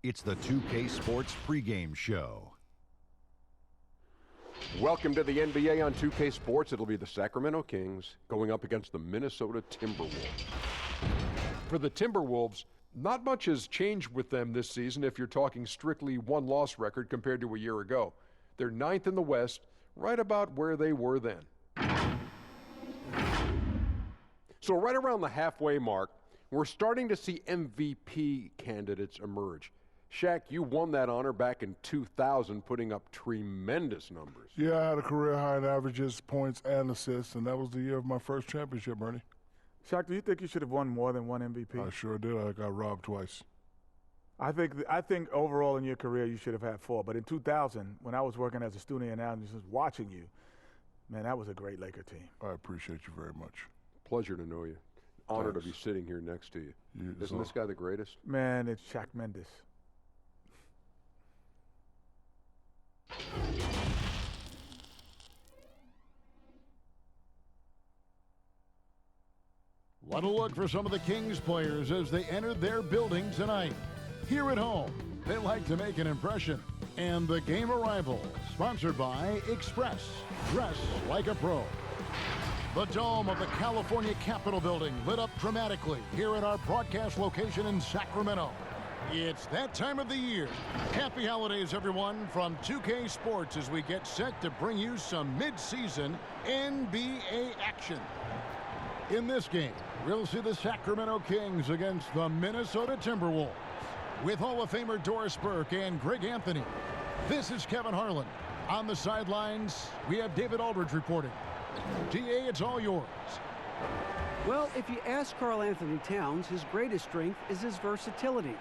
It's the 2K Sports pregame show. Welcome to the NBA on 2K Sports. It'll be the Sacramento Kings going up against the Minnesota Timberwolves. For the Timberwolves, not much has changed with them this season if you're talking strictly one-loss record compared to a year ago. They're 9th in the West, right about where they were then. So right around the halfway mark, we're starting to see MVP candidates emerge. Shaq, you won that honor back in 2000, putting up tremendous numbers. Yeah, I had a career high in averages, points, and assists, and that was the year of my first championship, Bernie. Shaq, do you think you should have won more than one MVP? I sure did. I got robbed twice. I think overall in your career you should have had 4. But in 2000, when I was working as a student analyst watching you, man, that was a great Laker team. I appreciate you very much. Pleasure to know you. Honor Thanks. to be sitting here next to you. Isn't so. this guy the greatest? Man, it's Shaq Mendes. What a look for some of the Kings players as they entered their building tonight. Here at home, they like to make an impression. And the game arrival, sponsored by Express. Dress like a pro. The dome of the California Capitol building lit up dramatically here at our broadcast location in Sacramento. It's that time of the year. Happy holidays, everyone, from 2K Sports as we get set to bring you some mid-season NBA action. In this game, we'll see the Sacramento Kings against the Minnesota Timberwolves. With Hall of Famer Doris Burke and Greg Anthony, this is Kevin Harlan. On the sidelines, we have David Aldridge reporting. DA, it's all yours. Well, if you ask Karl Anthony Towns, his greatest strength is his versatility.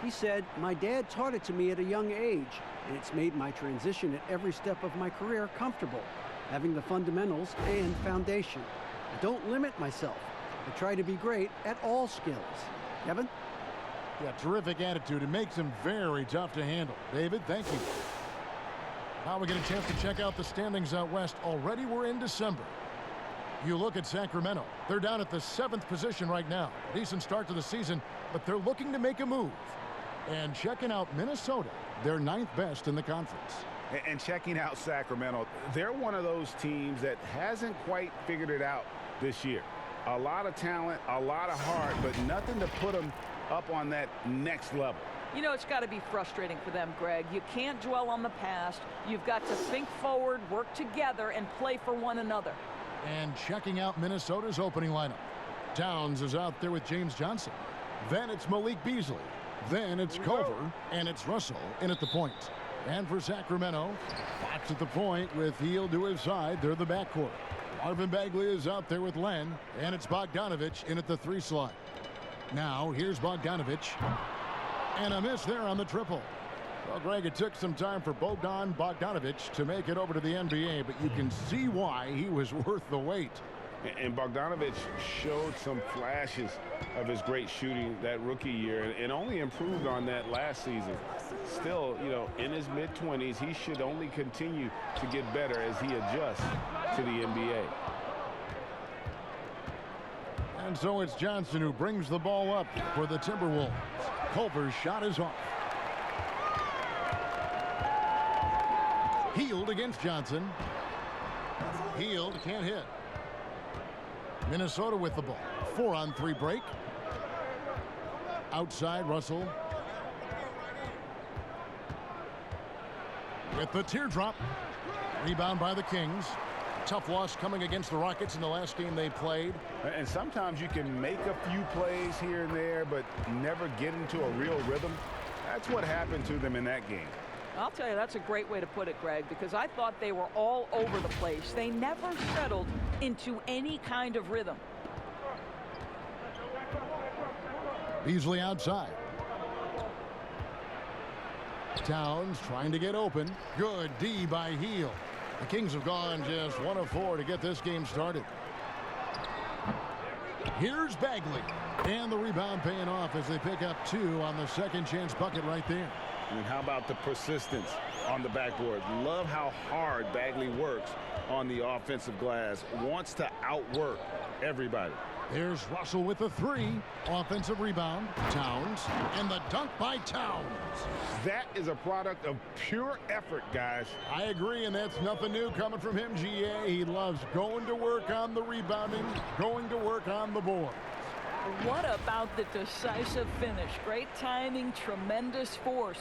He said, "My dad taught it to me at a young age, and it's made my transition at every step of my career comfortable, having the fundamentals and foundation. I don't limit myself. I try to be great at all skills." Kevin? Yeah, terrific attitude. It makes him very tough to handle. David, thank you. Now we get a chance to check out the standings out west. Already we're in December. You look at Sacramento. They're down at the 7th position right now. Decent start to the season, but they're looking to make a move. And checking out Minnesota, they're 9th best in the conference. And checking out Sacramento, they're one of those teams that hasn't quite figured it out this year. A lot of talent, a lot of heart, but nothing to put them up on that next level. You know, it's got to be frustrating for them, Greg. You can't dwell on the past. You've got to think forward, work together, and play for one another. And checking out Minnesota's opening lineup. Towns is out there with James Johnson. Then it's Malik Beasley. Then it's Culver, and it's Russell in at the point. And for Sacramento, Fox at the point with Hield to his side. They're the backcourt. Marvin Bagley is out there with Len, and it's Bogdanovich in at the 3 slot. Now, here's Bogdanovich. And a miss there on the triple. Well, Greg, it took some time for Bogdanovich to make it over to the NBA, but you can see why he was worth the wait. And Bogdanovich showed some flashes of his great shooting that rookie year and only improved on that last season. Still, you know, in his mid-20s, he should only continue to get better as he adjusts to the NBA. And so it's Johnson who brings the ball up for the Timberwolves. Culver's shot is off. Hield against Johnson. Hield can't hit. Minnesota with the ball. 4-on-3 break. Outside Russell. With the teardrop. Rebound by the Kings. Tough loss coming against the Rockets in the last game they played. And sometimes you can make a few plays here and there, but never get into a real rhythm. That's what happened to them in that game. I'll tell you, that's a great way to put it, Greg, because I thought they were all over the place. They never settled into any kind of rhythm. Beasley outside. Towns trying to get open. Good D by Hield. The Kings have gone just 1 of 4 to get this game started. Here's Bagley. And the rebound paying off as they pick up 2 on the second chance bucket right there. And how about the persistence on the backboard? Love how hard Bagley works on the offensive glass. Wants to outwork everybody. There's Russell with the three. Offensive rebound. Towns. And the dunk by Towns. That is a product of pure effort, guys. I agree, and that's nothing new coming from him, GA. He loves going to work on the rebounding, going to work on the board. What about the decisive finish? Great timing, tremendous force.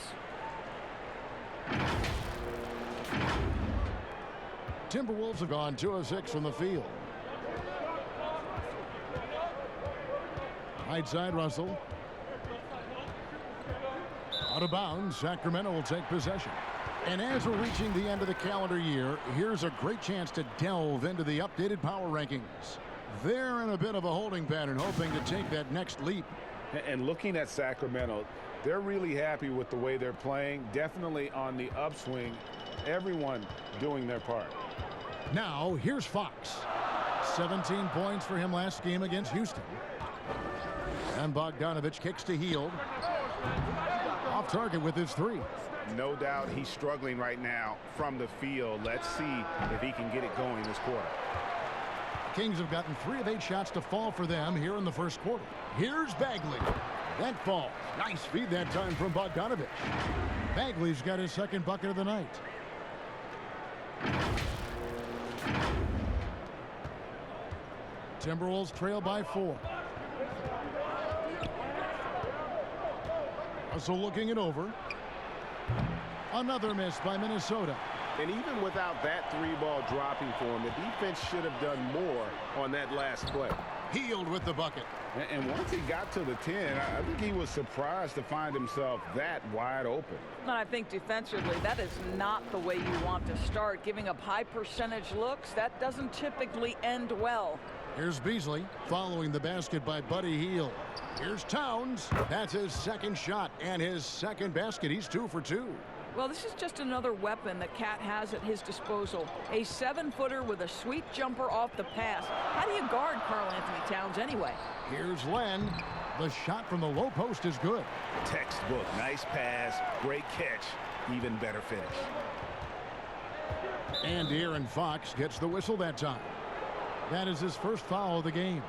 Timberwolves have gone 2 of 6 from the field. Right side, Russell. Out of bounds, Sacramento will take possession. And as we're reaching the end of the calendar year, here's a great chance to delve into the updated power rankings. They're in a bit of a holding pattern, hoping to take that next leap. And looking at Sacramento, they're really happy with the way they're playing. Definitely on the upswing. Everyone doing their part. Now, here's Fox. 17 points for him last game against Houston. And Bogdanovich kicks to Hield. Off target with his three. No doubt he's struggling right now from the field. Let's see if he can get it going this quarter. Kings have gotten 3 of 8 shots to fall for them here in the first quarter. Here's Bagley. That falls. Nice feed that time from Bogdanovich. Bagley's got his second bucket of the night. Timberwolves trail by 4. Russell looking it over. Another miss by Minnesota. And even without that 3-ball dropping for him, the defense should have done more on that last play. Hield with the bucket. And once he got to the 10, I think he was surprised to find himself that wide open. And I think defensively, that is not the way you want to start. Giving up high percentage looks, that doesn't typically end well. Here's Beasley following the basket by Buddy Hield. Here's Towns. That's his second shot and his second basket. He's 2 for 2. Well, this is just another weapon that Cat has at his disposal. A 7-footer with a sweet jumper off the pass. How do you guard Karl Anthony Towns anyway? Here's Len. The shot from the low post is good. Textbook. Nice pass. Great catch. Even better finish. And De'Aaron Fox gets the whistle that time. That is his first foul of the game.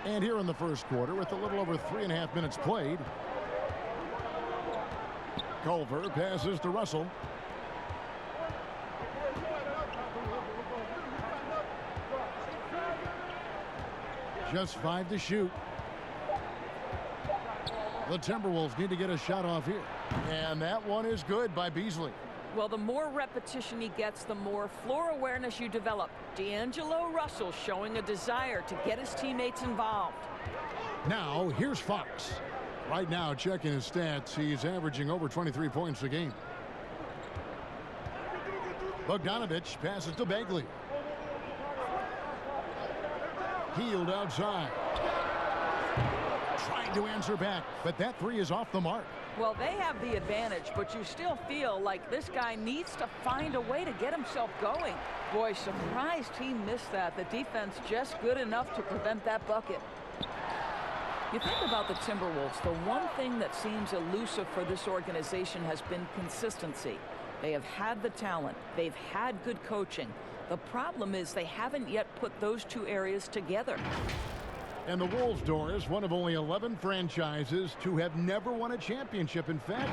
And here in the first quarter, with a little over 3.5 minutes played, Culver passes to Russell. Just 5 to shoot. The Timberwolves need to get a shot off here. And that one is good by Beasley. Well, the more repetition he gets, the more floor awareness you develop. D'Angelo Russell showing a desire to get his teammates involved. Now, here's Fox. Right now, checking his stats, he's averaging over 23 points a game. Bogdanovich passes to Bagley. Hield outside. Trying to answer back, but that 3 is off the mark. Well, they have the advantage, but you still feel like this guy needs to find a way to get himself going. Boy, surprised he missed that. The defense just good enough to prevent that bucket. You think about the Timberwolves, the one thing that seems elusive for this organization has been consistency. They have had the talent. They've had good coaching. The problem is they haven't yet put those 2 areas together. And the Wolves, Doris, one of only 11 franchises to have never won a championship. In fact,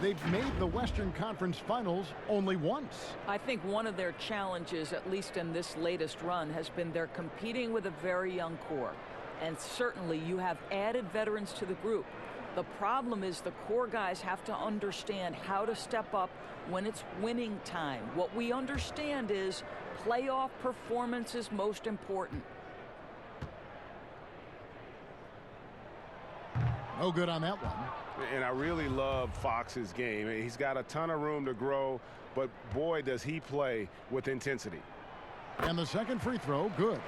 they've made the Western Conference Finals only once. I think one of their challenges, at least in this latest run, has been they're competing with a very young core. And certainly you have added veterans to the group. The problem is the core guys have to understand how to step up when it's winning time. What we understand is playoff performance is most important. No good on that one. And I really love Fox's game. He's got a ton of room to grow, but boy, does he play with intensity. And the second free throw, good.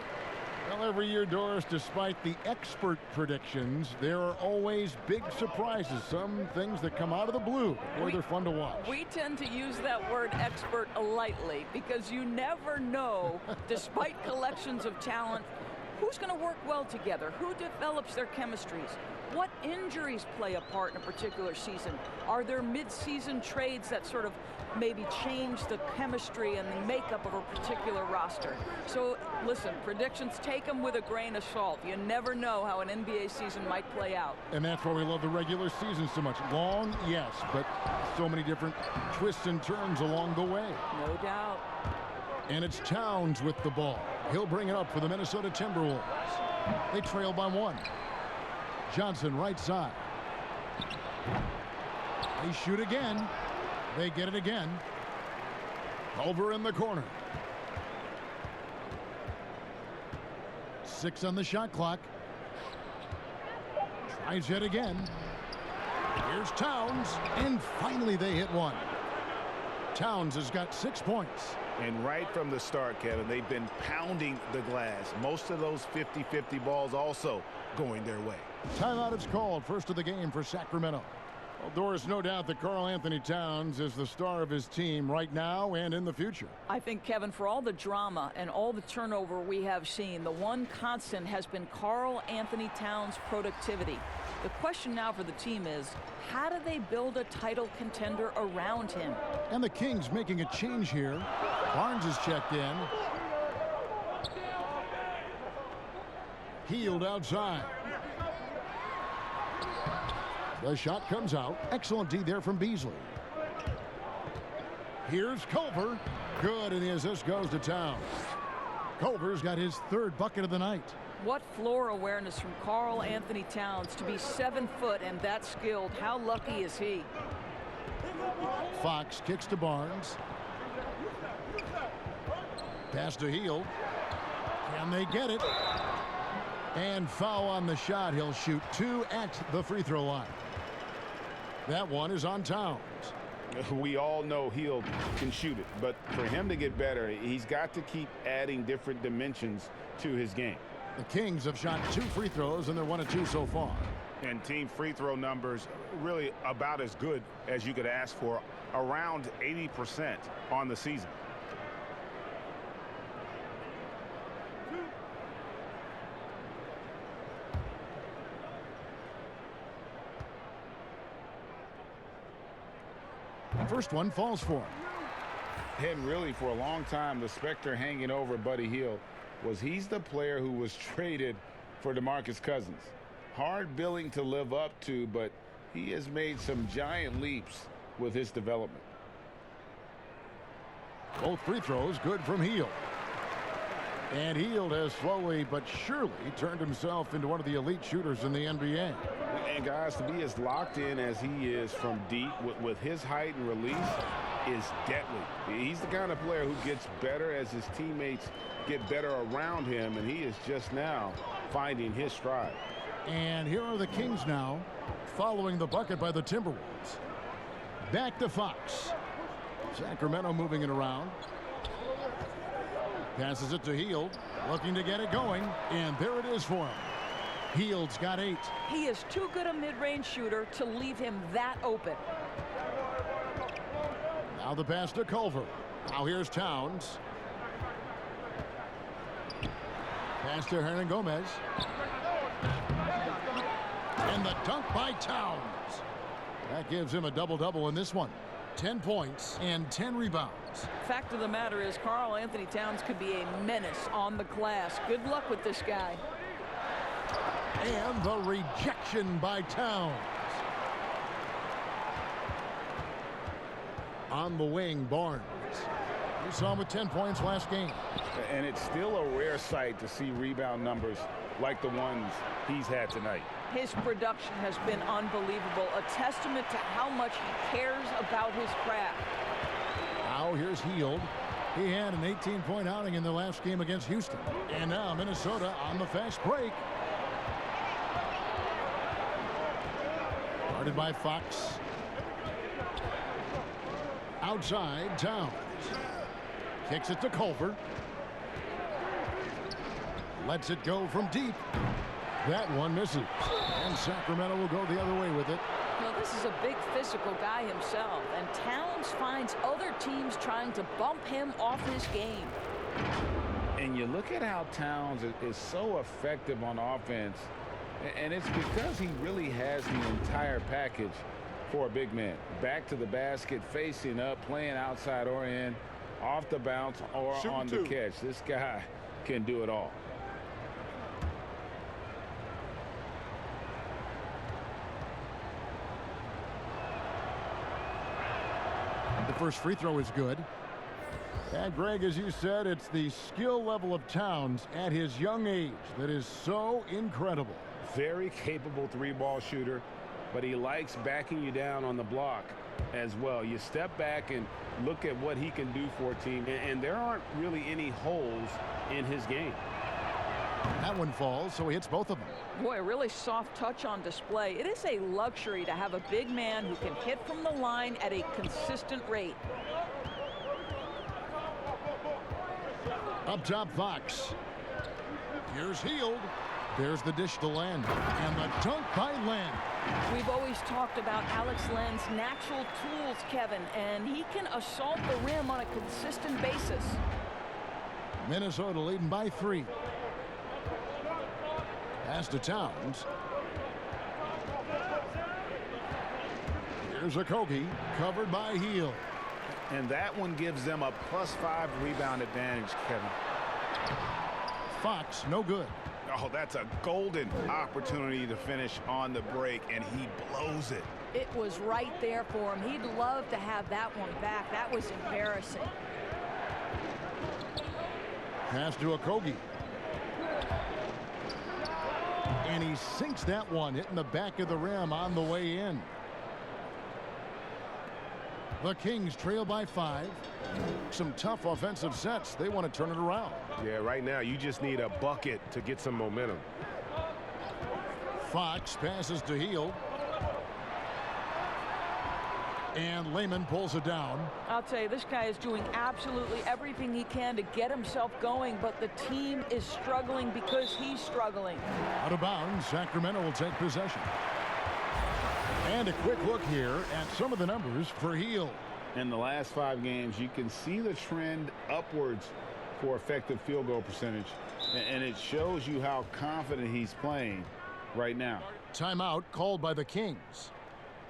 Well, every year, Doris, despite the expert predictions, there are always big surprises, some things that come out of the blue. Boy, they're fun to watch. We tend to use that word expert lightly because you never know, despite collections of talent, who's going to work well together, who develops their chemistries, What injuries play a part in a particular season? Are there mid-season trades that sort of maybe change the chemistry and the makeup of a particular roster? So listen, predictions, take them with a grain of salt. You never know how an NBA season might play out. And that's why we love the regular season so much. Long, yes, but so many different twists and turns along the way. No doubt. And it's Towns with the ball. He'll bring it up for the Minnesota Timberwolves. They trail by 1. Johnson right side. They shoot again. They get it again. Over in the corner. 6 on the shot clock. Tries it again. Here's Towns. And finally they hit one. Towns has got 6 points. And right from the start, Kevin, they've been pounding the glass. Most of those 50-50 balls also going their way. Timeout is called. First of the game for Sacramento. Well, Doris, no doubt that Karl Anthony Towns is the star of his team right now and in the future. I think, Kevin, for all the drama and all the turnover we have seen, the one constant has been Karl Anthony Towns' productivity. The question now for the team is, how do they build a title contender around him? And the Kings making a change here. Barnes is checked in. Hield outside. The shot comes out. Excellent D there from Beasley. Here's Culver. Good, and the assist goes to Towns. Culver's got his 3rd bucket of the night. What floor awareness from Karl Anthony Towns to be 7 foot and that skilled. How lucky is he? Fox kicks to Barnes. Pass to Hield. Can they get it? And foul on the shot. He'll shoot 2 at the free throw line. That one is on Towns. We all know Hield can shoot it, but for him to get better, he's got to keep adding different dimensions to his game. The Kings have shot 2 free throws, and they're 1 of 2 so far. And team free throw numbers really about as good as you could ask for, around 80% on the season. First one falls for him. And really, for a long time, the specter hanging over Buddy Hield was he's the player who was traded for DeMarcus Cousins. Hard billing to live up to, but he has made some giant leaps with his development. Both free throws good from Hield. And Hield has slowly but surely turned himself into one of the elite shooters in the NBA. And guys, to be as locked in as he is from deep with his height and release is deadly. He's the kind of player who gets better as his teammates get better around him, and he is just now finding his stride. And here are the Kings now, following the bucket by the Timberwolves. Back to Fox. Sacramento moving it around. Passes it to Hield, looking to get it going, and there it is for him. Hield's got 8. He is too good a mid-range shooter to leave him that open. Now the pass to Culver. Now here's Towns. Pass to Hernan Gomez. And the dunk by Towns. That gives him a double-double in this one. 10 points and 10 rebounds. Fact of the matter is, Karl Anthony Towns could be a menace on the glass. Good luck with this guy. And the rejection by Towns. On the wing, Barnes. We saw him with 10 points last game. And it's still a rare sight to see rebound numbers like the ones he's had tonight. His production has been unbelievable, a testament to how much he cares about his craft. Now here's Hield. He had an 18-point outing in the last game against Houston. And now Minnesota on the fast break. Guarded by Fox. Outside, Towns. Kicks it to Culver. Lets it go from deep. That one misses. And Sacramento will go the other way with it. Well, this is a big physical guy himself, and Towns finds other teams trying to bump him off his game. And you look at how Towns is so effective on offense, And it's because he really has the entire package for a big man. Back to the basket, facing up, playing outside or in, off the bounce or on the catch. This guy can do it all. The first free throw is good. And Greg, as you said, it's the skill level of Towns at his young age that is so incredible. Very capable three-ball shooter, but he likes backing you down on the block as well. You step back and look at what he can do for a team, and there aren't really any holes in his game. That one falls, so he hits both of them. Boy, a really soft touch on display. It is a luxury to have a big man who can hit from the line at a consistent rate. Up top, Fox. Here's Hield. There's the dish to Len. And the dunk by Len. We've always talked about Alex Len's natural tools, Kevin, and he can assault the rim on a consistent basis. Minnesota leading by 3. Pass to Towns. Here's Okogie, covered by Hield. And that one gives them a +5 rebound advantage, Kevin. Fox, no good. Oh, that's a golden opportunity to finish on the break, and he blows it. It was right there for him. He'd love to have that one back. That was embarrassing. Pass to Okogie. And he sinks that one, hitting the back of the rim on the way in. The Kings trail by 5. Some tough offensive sets. They want to turn it around. Yeah, right now you just need a bucket to get some momentum. Fox passes to Hield. And Lehman pulls it down. I'll tell you, this guy is doing absolutely everything he can to get himself going, but the team is struggling because he's struggling. Out of bounds, Sacramento will take possession. And a quick look here at some of the numbers for Hield. In the last 5 games, you can see the trend upwards for effective field goal percentage, and it shows you how confident he's playing right now. Timeout called by the Kings.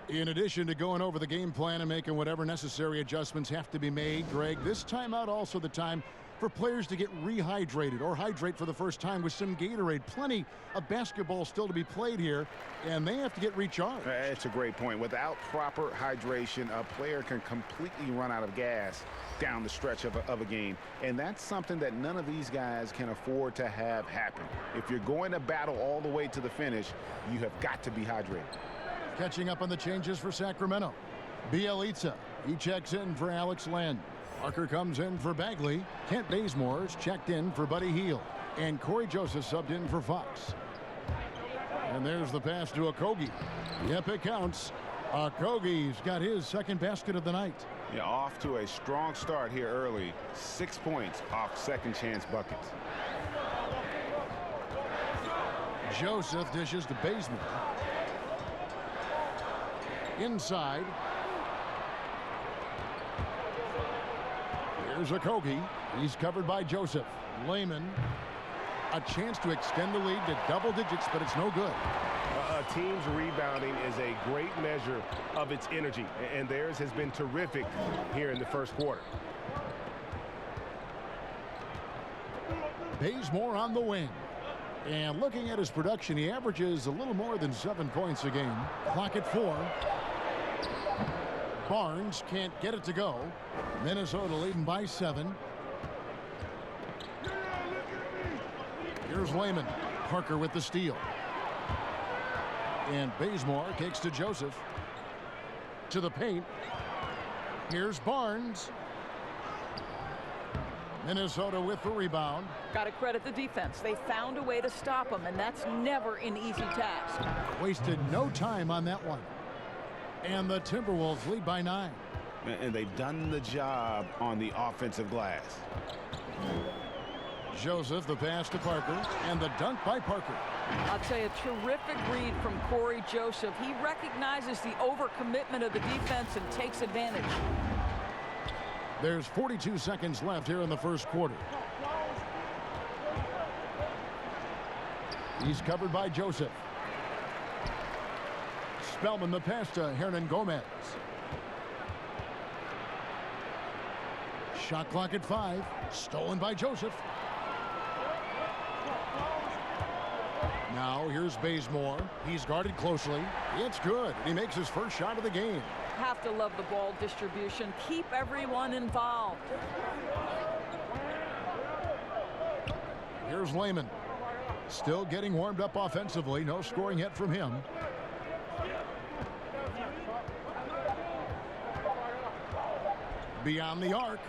In addition to going over the game plan and making whatever necessary adjustments have to be made, Greg, this timeout also the time for players to get rehydrated or hydrate for the first time with some Gatorade. Plenty of basketball still to be played here, and they have to get recharged. It's a great point. Without proper hydration, a player can completely run out of gas down the stretch of a game, and that's something that none of these guys can afford to have happen. If you're going to battle all the way to the finish, you have got to be hydrated. Catching up on the changes for Sacramento. Bielitsa, he checks in for Alex Len. Parker comes in for Bagley. Kent Bazemore's checked in for Buddy Hield. And Corey Joseph subbed in for Fox. And there's the pass to Okogie. Yep, it counts. Okogie's got his second basket of the night. Yeah, off to a strong start here early. 6 points off second chance buckets. Joseph dishes to Bazemore. Inside. Here's Okogie. He's covered by Joseph. Lehman. A chance to extend the lead to double digits, but it's no good. A team's rebounding is a great measure of its energy, and theirs has been terrific here in the first quarter. Bazemore on the wing. And looking at his production, he averages a little more than 7 points a game. Clock at 4. Barnes can't get it to go. Minnesota leading by 7. Here's Lehman. Parker with the steal. And Bazemore kicks to Joseph. To the paint. Here's Barnes. Minnesota with the rebound. Got to credit the defense. They found a way to stop him, and that's never an easy task. Wasted no time on that one. And the Timberwolves lead by 9. And they've done the job on the offensive glass. Joseph, the pass to Parker, and the dunk by Parker. I'll tell you, terrific read from Corey Joseph. He recognizes the overcommitment of the defense and takes advantage. There's 42 seconds left here in the first quarter. He's covered by Joseph. Spellman the pass to Hernan Gomez. Shot clock at 5. Stolen by Joseph. Now here's Bazemore. He's guarded closely. It's good. He makes his first shot of the game. Have to love the ball distribution. Keep everyone involved. Here's Lehman. Still getting warmed up offensively. No scoring yet from him. Beyond the arc.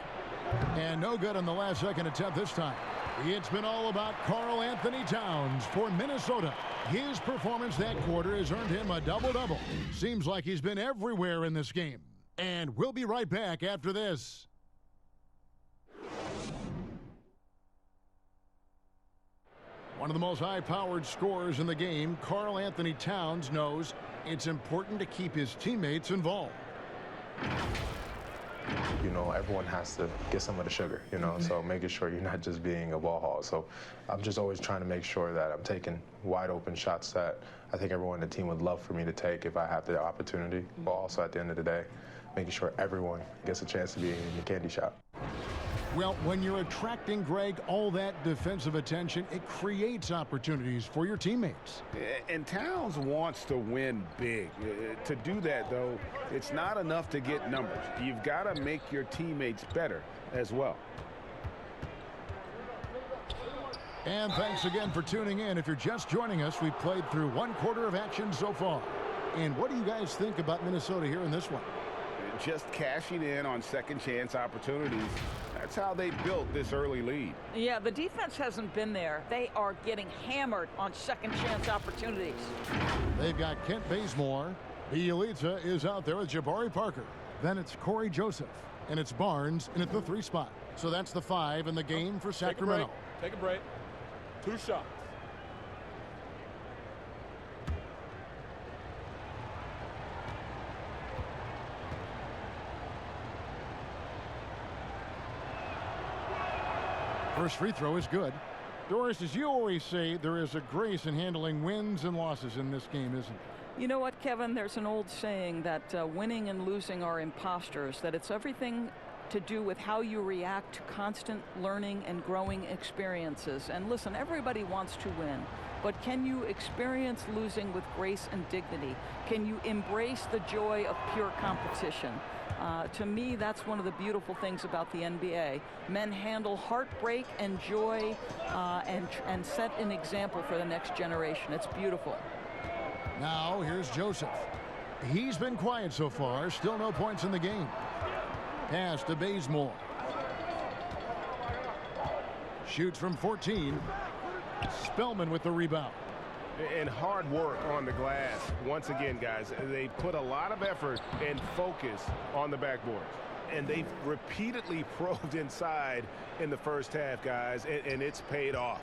And no good on the last second attempt this time. It's been all about Karl Anthony Towns for Minnesota. His performance that quarter has earned him a double-double. Seems like he's been everywhere in this game. And we'll be right back after this. One of the most high-powered scorers in the game, Karl Anthony Towns knows it's important to keep his teammates involved. You know, everyone has to get some of the sugar, you know, so making sure you're not just being a ball hog. So I'm just always trying to make sure that I'm taking wide open shots that I think everyone in the team would love for me to take if I have the opportunity. But also at the end of the day, making sure everyone gets a chance to be in the candy shop. Well, when you're attracting, Greg, all that defensive attention, it creates opportunities for your teammates. And Towns wants to win big. To do that, though, it's not enough to get numbers. You've got to make your teammates better as well. And thanks again for tuning in. If you're just joining us, we've played through one quarter of action so far. And what do you guys think about Minnesota here in this one? Just cashing in on second chance opportunities. That's how they built this early lead. Yeah, the defense hasn't been there. They are getting hammered on second chance opportunities. They've got Kent Bazemore. Bielitsa is out there with Jabari Parker. Then it's Corey Joseph. And it's Barnes in at the 3 spot. So that's the 5 in the game for Sacramento. Take a break. 2 shots. First free throw is good. Doris, as you always say, there is a grace in handling wins and losses in this game, isn't there? You know what, Kevin? There's an old saying that winning and losing are imposters, that it's everything to do with how you react to constant learning and growing experiences. And listen, everybody wants to win, but can you experience losing with grace and dignity? Can you embrace the joy of pure competition? To me, that's one of the beautiful things about the NBA. Men handle heartbreak and joy and set an example for the next generation. It's beautiful. Now, here's Joseph. He's been quiet so far. Still no points in the game. Pass to Bazemore. Shoots from 14. Spellman with the rebound. And hard work on the glass. Once again, guys, they put a lot of effort and focus on the backboard. And they've repeatedly probed inside in the first half, guys, and it's paid off.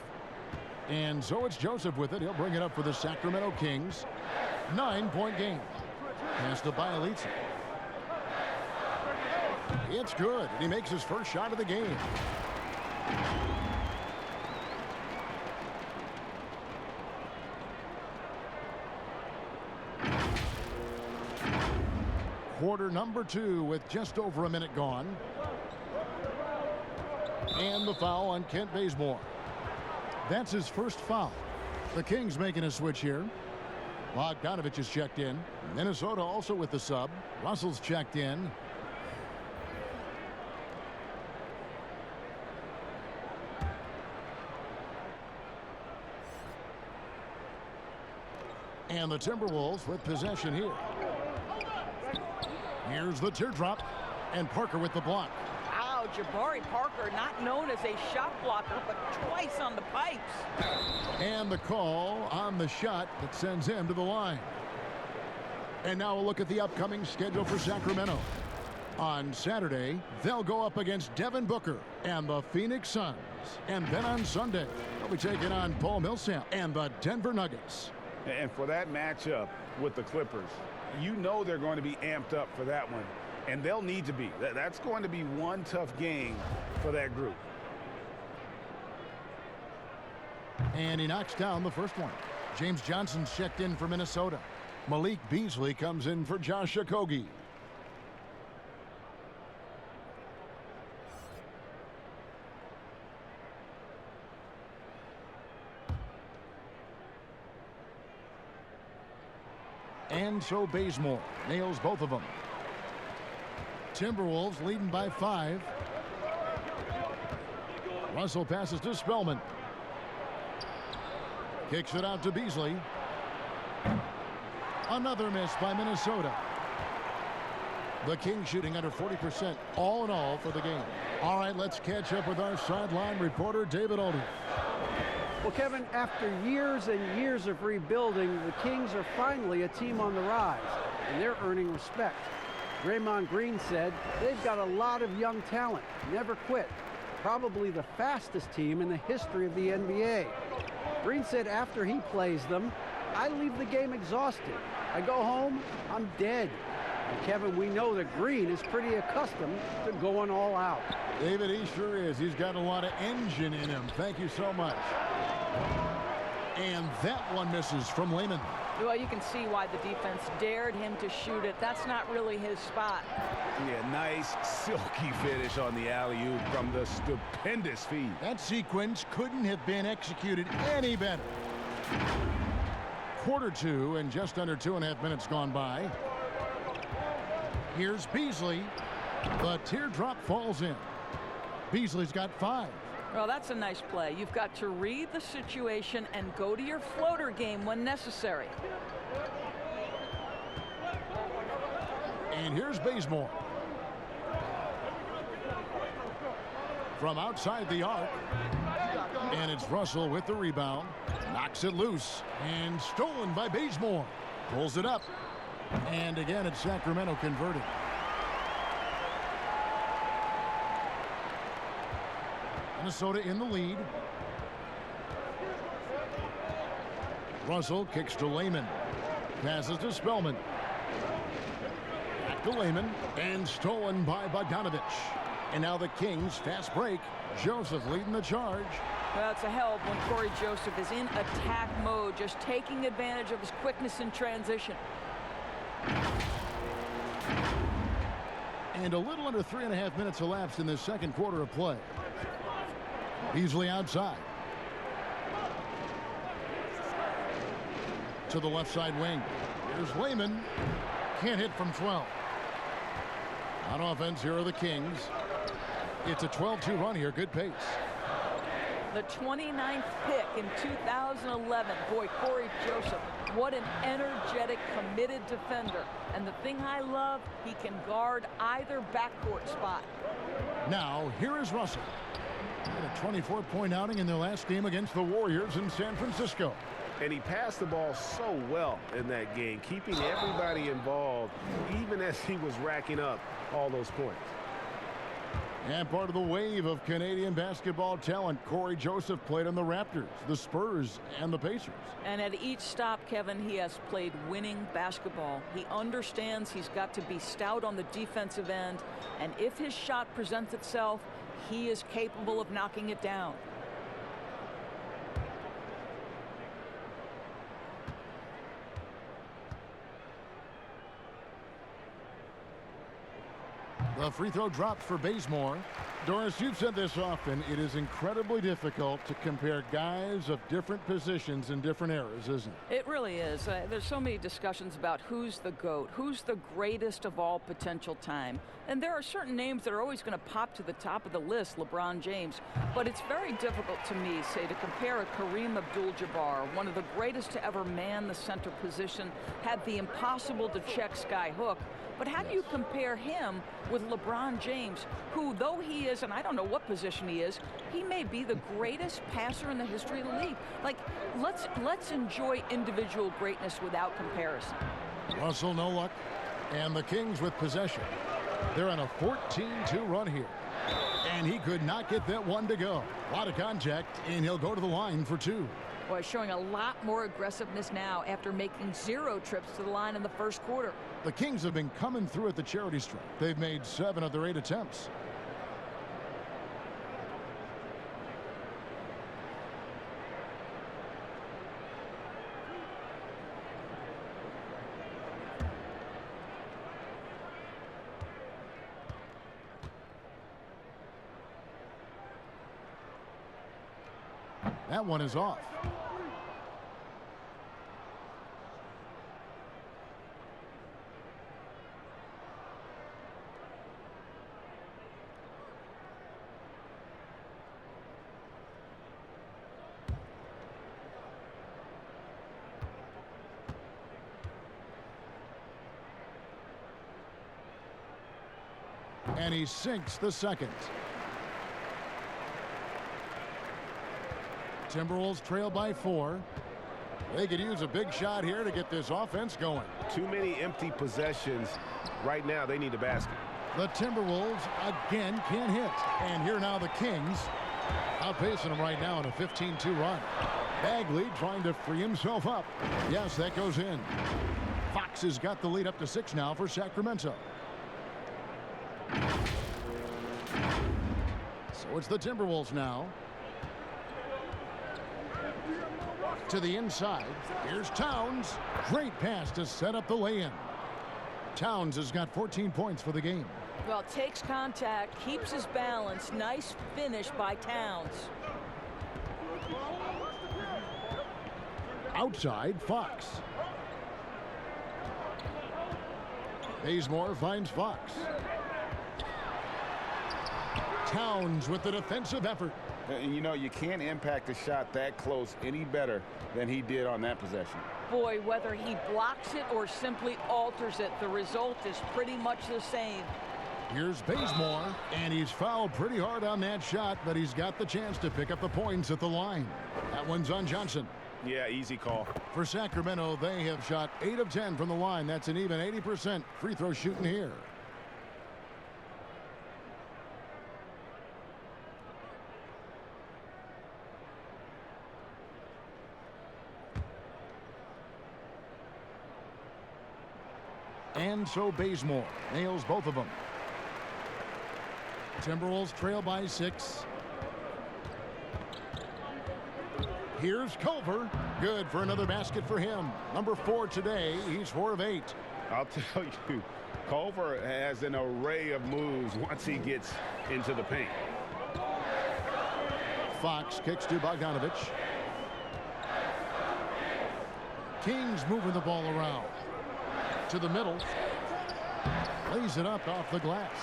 And so it's Joseph with it. He'll bring it up for the Sacramento Kings. 9-point game. Pass to Bielitsa. It's good. He makes his first shot of the game. Quarter number 2 with just over a minute gone. And the foul on Kent Bazemore. That's his first foul. The Kings making a switch here. Bogdanovich is checked in. Minnesota also with the sub. Russell's checked in. And the Timberwolves with possession here. Here's the teardrop, and Parker with the block. Wow, Jabari Parker, not known as a shot blocker, but twice on the pipes. And the call on the shot that sends him to the line. And now a look at the upcoming schedule for Sacramento. On Saturday, they'll go up against Devin Booker and the Phoenix Suns. And then on Sunday, they'll be taking on Paul Millsap and the Denver Nuggets. And for that matchup with the Clippers, you know they're going to be amped up for that one, and they'll need to be. That's going to be one tough game for that group. And he knocks down the first one. James Johnson's checked in for Minnesota. Malik Beasley comes in for Josh Okogie. And so Bazemore nails both of them. Timberwolves leading by 5. Russell passes to Spellman. Kicks it out to Beasley. Another miss by Minnesota. The Kings shooting under 40% all in all for the game. All right, let's catch up with our sideline reporter, David Alden. Well, Kevin, after years and years of rebuilding, the Kings are finally a team on the rise, and they're earning respect. Draymond Green said they've got a lot of young talent, never quit. Probably the fastest team in the history of the NBA. Green said after he plays them, I leave the game exhausted. I go home, I'm dead. And Kevin, we know that Green is pretty accustomed to going all out. David, he sure is. He's got a lot of engine in him. Thank you so much. And that one misses from Lehman. Well, you can see why the defense dared him to shoot it. That's not really his spot. Yeah, nice silky finish on the alley-oop from the stupendous feed. That sequence couldn't have been executed any better. Quarter 2 and just under 2.5 minutes gone by. Here's Beasley. The teardrop falls in. Beasley's got 5. Well, that's a nice play. You've got to read the situation and go to your floater game when necessary. And here's Bazemore. From outside the arc. And it's Russell with the rebound. Knocks it loose. And stolen by Bazemore. Pulls it up. And again, it's Sacramento converted. Minnesota in the lead. Russell kicks to Lehman. Passes to Spellman. Back to Lehman. And stolen by Bogdanovich. And now the Kings fast break. Joseph leading the charge. Well, it's a help when Corey Joseph is in attack mode, just taking advantage of his quickness in transition. And a little under 3.5 minutes elapsed in this second quarter of play. Beasley outside. To the left side wing. Here's Lehman. Can't hit from 12. On offense, here are the Kings. It's a 12-2 run here. Good pace. The 29th pick in 2011. Boy, Corey Joseph, what an energetic, committed defender. And the thing I love, he can guard either backcourt spot. Now, here is Russell. Had a 24-point outing in their last game against the Warriors in San Francisco. And he passed the ball so well in that game, keeping everybody involved, even as he was racking up all those points. And part of the wave of Canadian basketball talent, Corey Joseph played on the Raptors, the Spurs, and the Pacers. And at each stop, Kevin, he has played winning basketball. He understands he's got to be stout on the defensive end, and if his shot presents itself, he is capable of knocking it down. The free throw dropped for Bazemore. Doris, you've said this often. It is incredibly difficult to compare guys of different positions in different eras, isn't it? It really is. There's so many discussions about who's the GOAT, who's the greatest of all potential time. And there are certain names that are always going to pop to the top of the list, LeBron James. But it's very difficult to me, say, to compare a Kareem Abdul-Jabbar, one of the greatest to ever man the center position, had the impossible to check sky hook. But how do you compare him with LeBron James, who, though he is, and I don't know what position he is, he may be the greatest passer in the history of the league. Like, let's enjoy individual greatness without comparison. Russell, no luck. And the Kings with possession. They're on a 14-2 run here. And he could not get that one to go. A lot of contact, and he'll go to the line for 2. Boy, showing a lot more aggressiveness now after making 0 trips to the line in the first quarter. The Kings have been coming through at the charity stripe. They've made 7 of their 8 attempts. That one is off. And he sinks the second. Timberwolves trail by 4. They could use a big shot here to get this offense going. Too many empty possessions. Right now, they need a basket. The Timberwolves again can't hit. And here now the Kings outpacing them right now in a 15-2 run. Bagley trying to free himself up. Yes, that goes in. Fox has got the lead up to 6 now for Sacramento. So it's the Timberwolves now. To the inside. Here's Towns. Great pass to set up the lay-in. Towns has got 14 points for the game. Well, takes contact, keeps his balance. Nice finish by Towns. Outside, Fox. Bazemore finds Fox. Towns with the defensive effort. And you know, you can't impact a shot that close any better than he did on that possession. Boy, whether he blocks it or simply alters it, the result is pretty much the same. Here's Bazemore, and he's fouled pretty hard on that shot, but he's got the chance to pick up the points at the line. That one's on Johnson. Yeah, easy call. For Sacramento, they have shot 8 of 10 from the line. That's an even 80% free throw shooting here. And so Bazemore nails both of them. Timberwolves trail by 6. Here's Culver. Good for another basket for him. Number 4 today. He's 4 of 8. I'll tell you, Culver has an array of moves once he gets into the paint. Fox kicks to Bogdanovich. Kings moving the ball around. To the middle. Lays it up off the glass.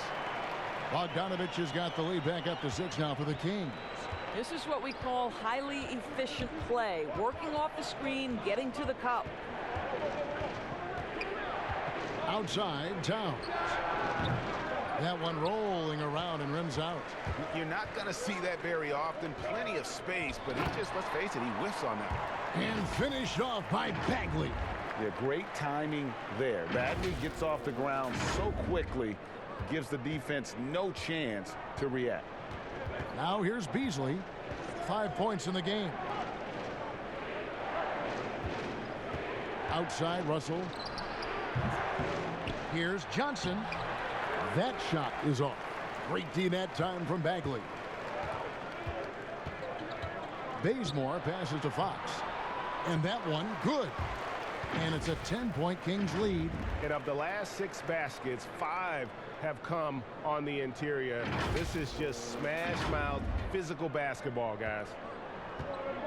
Bogdanovich has got the lead back up to 6 now for the Kings. This is what we call highly efficient play. Working off the screen, getting to the cup. Outside, Towns. That one rolling around and rims out. You're not going to see that very often. Plenty of space, but he just, let's face it, he whiffs on that. And finished off by Bagley. Yeah, great timing there. Bagley gets off the ground so quickly, gives the defense no chance to react. Now here's Beasley. 5 points in the game. Outside, Russell. Here's Johnson. That shot is off. Great D that time from Bagley. Bazemore passes to Fox. And that one, good. And it's a 10-point Kings lead. And of the last 6 baskets, 5 have come on the interior. This is just smash-mouth physical basketball, guys.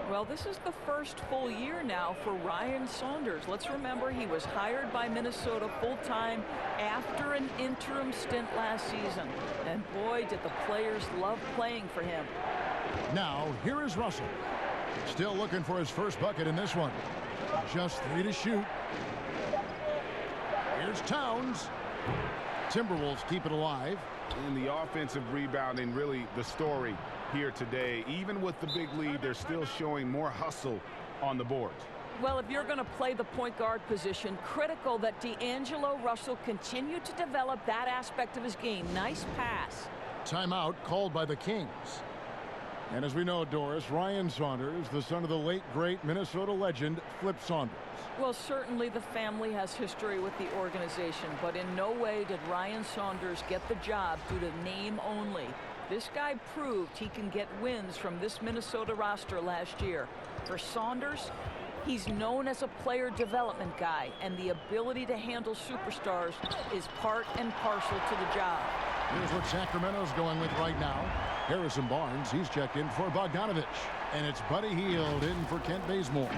Well, this is the first full year now for Ryan Saunders. Let's remember he was hired by Minnesota full-time after an interim stint last season. And boy, did the players love playing for him. Now, here is Russell. Still looking for his first bucket in this one. Just 3 to shoot. Here's Towns. Timberwolves keep it alive. And the offensive rebounding, really the story here today. Even with the big lead, they're still showing more hustle on the board. Well, if you're going to play the point guard position, critical that D'Angelo Russell continue to develop that aspect of his game. Nice pass. Timeout called by the Kings. And as we know, Doris, Ryan Saunders, the son of the late, great Minnesota legend, Flip Saunders. Well, certainly the family has history with the organization, but in no way did Ryan Saunders get the job due to name only. This guy proved he can get wins from this Minnesota roster last year. For Saunders, he's known as a player development guy, and the ability to handle superstars is part and parcel to the job. Here's what Sacramento's going with right now. Harrison Barnes, he's checked in for Bogdanovich. And it's Buddy Hield in for Kent Bazemore.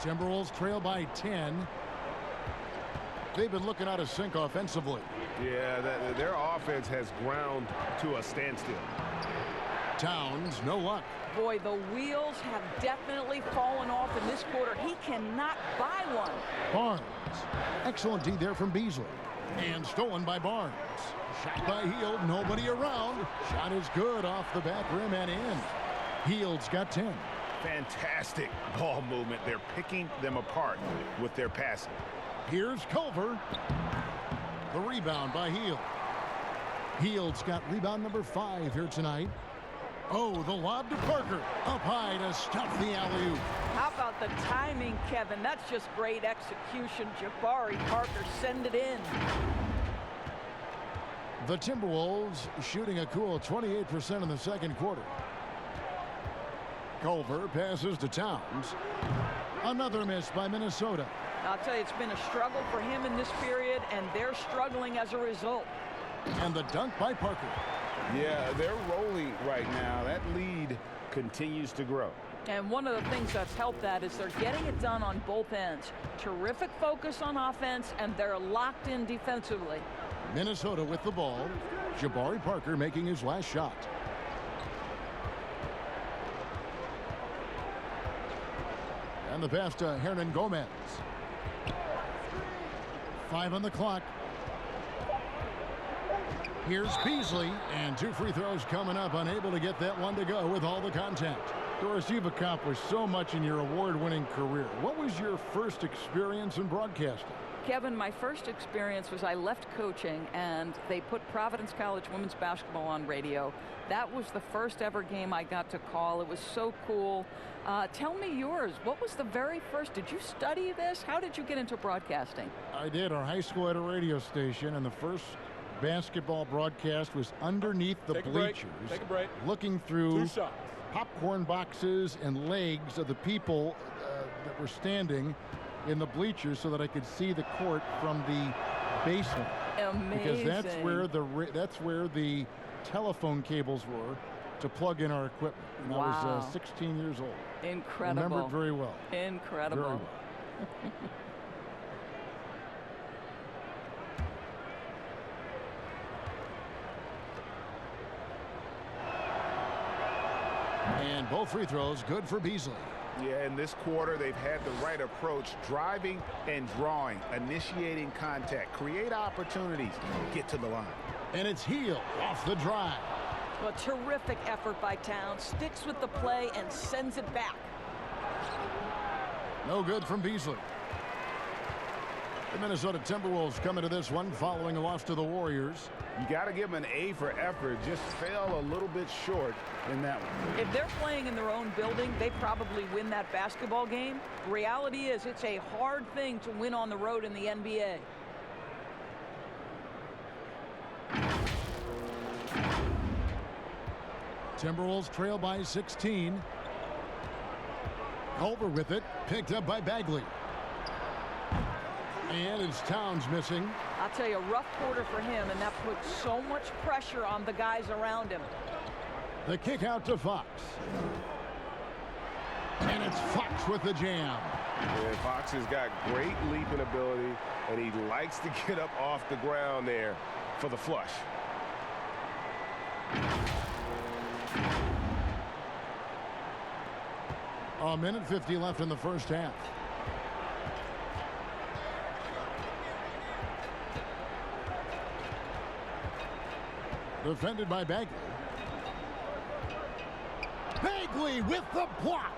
Timberwolves trail by 10. They've been looking out of sync offensively. Yeah, their offense has ground to a standstill. Towns, no luck. Boy, the wheels have definitely fallen off in this quarter. He cannot buy one. Barnes. Excellent D there from Beasley. And stolen by Barnes. Shot by Hield, nobody around. Shot is good off the back rim and in. Hield's got 10. Fantastic ball movement. They're picking them apart with their passing. Here's Culver. The rebound by Hield. Hield's got rebound number 5 here tonight. Oh, the lob to Parker. Up high to stop the alley-oop. How about the timing, Kevin? That's just great execution. Jabari Parker send it in. The Timberwolves shooting a cool 28% in the second quarter. Culver passes to Towns. Another miss by Minnesota. I'll tell you, it's been a struggle for him in this period, and they're struggling as a result. And the dunk by Parker. Yeah, they're rolling right now. That lead continues to grow. And one of the things that's helped that is they're getting it done on both ends. Terrific focus on offense, and they're locked in defensively. Minnesota with the ball. Jabari Parker making his last shot. And the pass to Hernan Gomez. 5 on the clock. Here's Beasley, and 2 free throws coming up, unable to get that one to go with all the contact. Doris, you've accomplished so much in your award-winning career. What was your first experience in broadcasting? Kevin, my first experience was I left coaching, and they put Providence College women's basketball on radio. That was the first ever game I got to call. It was so cool. Tell me yours. What was the very first? Did you study this? How did you get into broadcasting? I did. Our high school had a radio station, and the first basketball broadcast was underneath the bleachers. Take a break. Looking through 2 shots. Popcorn boxes and legs of the people that were standing in the bleachers so that I could see the court from the basement. Amazing. Because that's where the telephone cables were to plug in our equipment. And wow. I was 16 years old. Incredible. Remember it very well. Incredible. Very well. And both free throws good for Beasley. Yeah, in this quarter, they've had the right approach, driving and drawing, initiating contact, create opportunities, get to the line. And it's Hield off the drive. A terrific effort by Towns, sticks with the play and sends it back. No good from Beasley. The Minnesota Timberwolves coming to this one following a loss to the Warriors. You got to give them an A for effort. Just fell a little bit short in that one. If they're playing in their own building, they probably win that basketball game. The reality is it's a hard thing to win on the road in the NBA. Timberwolves trail by 16. Culver with it, picked up by Bagley. And it's Towns missing. I'll tell you, a rough quarter for him, and that puts so much pressure on the guys around him. The kick out to Fox. And it's Fox with the jam. Yeah, Fox has got great leaping ability, and he likes to get up off the ground there for the flush. A minute 50 left in the first half. Defended by Bagley. Bagley with the block.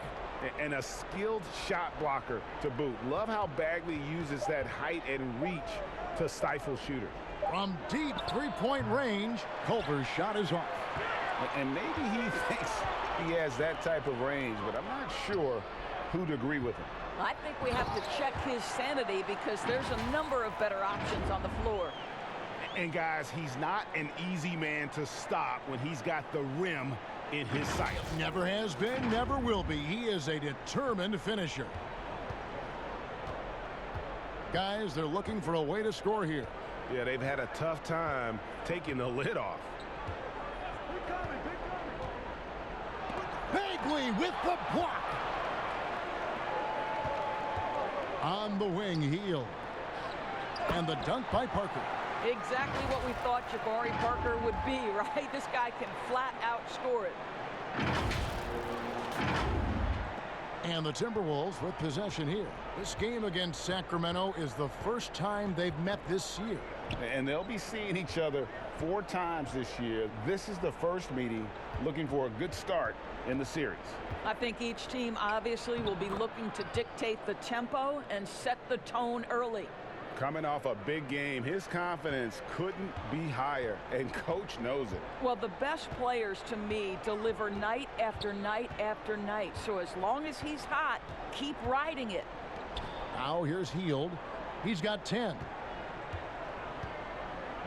And a skilled shot blocker to boot. Love how Bagley uses that height and reach to stifle shooters. From deep three-point range, Culver's shot is off. And maybe he thinks he has that type of range, but I'm not sure who'd agree with him. I think we have to check his sanity because there's a number of better options on the floor. And guys, he's not an easy man to stop when he's got the rim in his sights. Never has been, never will be. He is a determined finisher. Guys, they're looking for a way to score here. Yeah, they've had a tough time taking the lid off. Bagley with the block. On the wing, Heel. And the dunk by Parker. Exactly what we thought Jabari Parker would be, right? This guy can flat out score it. And the Timberwolves with possession here. This game against Sacramento is the first time they've met this year. And they'll be seeing each other 4 times this year. This is the first meeting, looking for a good start in the series. I think each team obviously will be looking to dictate the tempo and set the tone early. Coming off a big game, his confidence couldn't be higher, and coach knows it. Well, the best players to me deliver night after night after night. So as long as he's hot, keep riding it. Now here's Hield. He's got 10.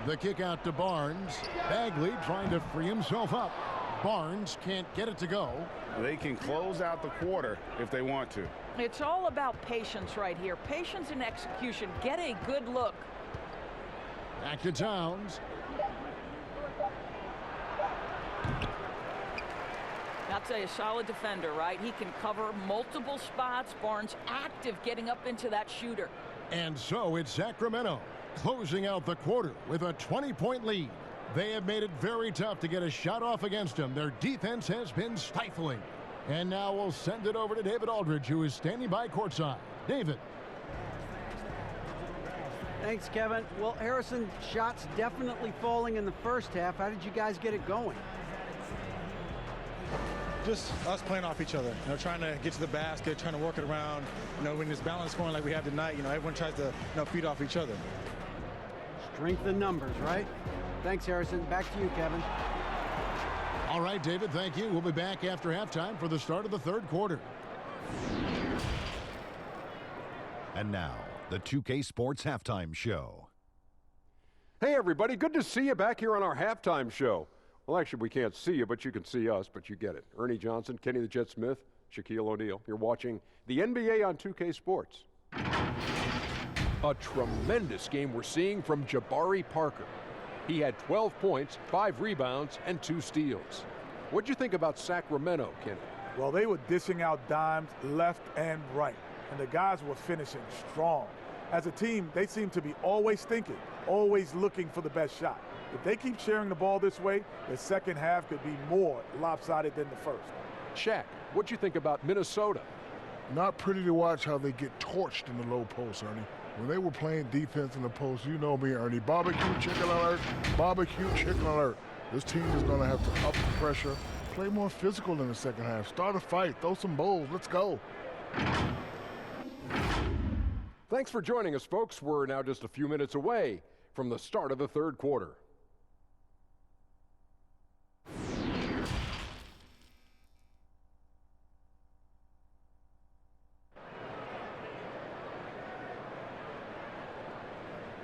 The kick out to Barnes. Bagley trying to free himself up. Barnes can't get it to go. They can close out the quarter if they want to. It's all about patience right here. Patience and execution. Get a good look. Back to Towns. That's a solid defender, right? He can cover multiple spots. Barnes active getting up into that shooter. And so it's Sacramento closing out the quarter with a 20-point lead. They have made it very tough to get a shot off against them. Their defense has been stifling. And now we'll send it over to David Aldridge, who is standing by courtside. David. Thanks, Kevin. Well, Harrison, shots definitely falling in the first half. How did you guys get it going? Just us playing off each other, trying to get to the basket, trying to work it around. When it's balanced scoring like we have tonight, everyone tries to feed off each other. Strength in numbers, right? Thanks, Harrison. Back to you, Kevin. All right, David, thank you. We'll be back after halftime for the start of the third quarter. And now, the 2K Sports Halftime Show. Hey, everybody. Good to see you back here on our halftime show. Well, actually, we can't see you, but you can see us, but you get it. Ernie Johnson, Kenny the Jet Smith, Shaquille O'Neal. You're watching the NBA on 2K Sports. A tremendous game we're seeing from Jabari Parker. He had 12 points, 5 rebounds, and 2 steals. What'd you think about Sacramento, Kenny? Well, they were dishing out dimes left and right, and the guys were finishing strong. As a team, they seem to be always thinking, always looking for the best shot. If they keep sharing the ball this way, the second half could be more lopsided than the first. Shaq, what'd you think about Minnesota? Not pretty to watch how they get torched in the low post, Ernie. When they were playing defense in the post, you know me, Ernie. Barbecue chicken alert, barbecue chicken alert. This team is going to have to up the pressure, play more physical in the second half, start a fight, throw some bowls. Let's go. Thanks for joining us, folks. We're now just a few minutes away from the start of the third quarter.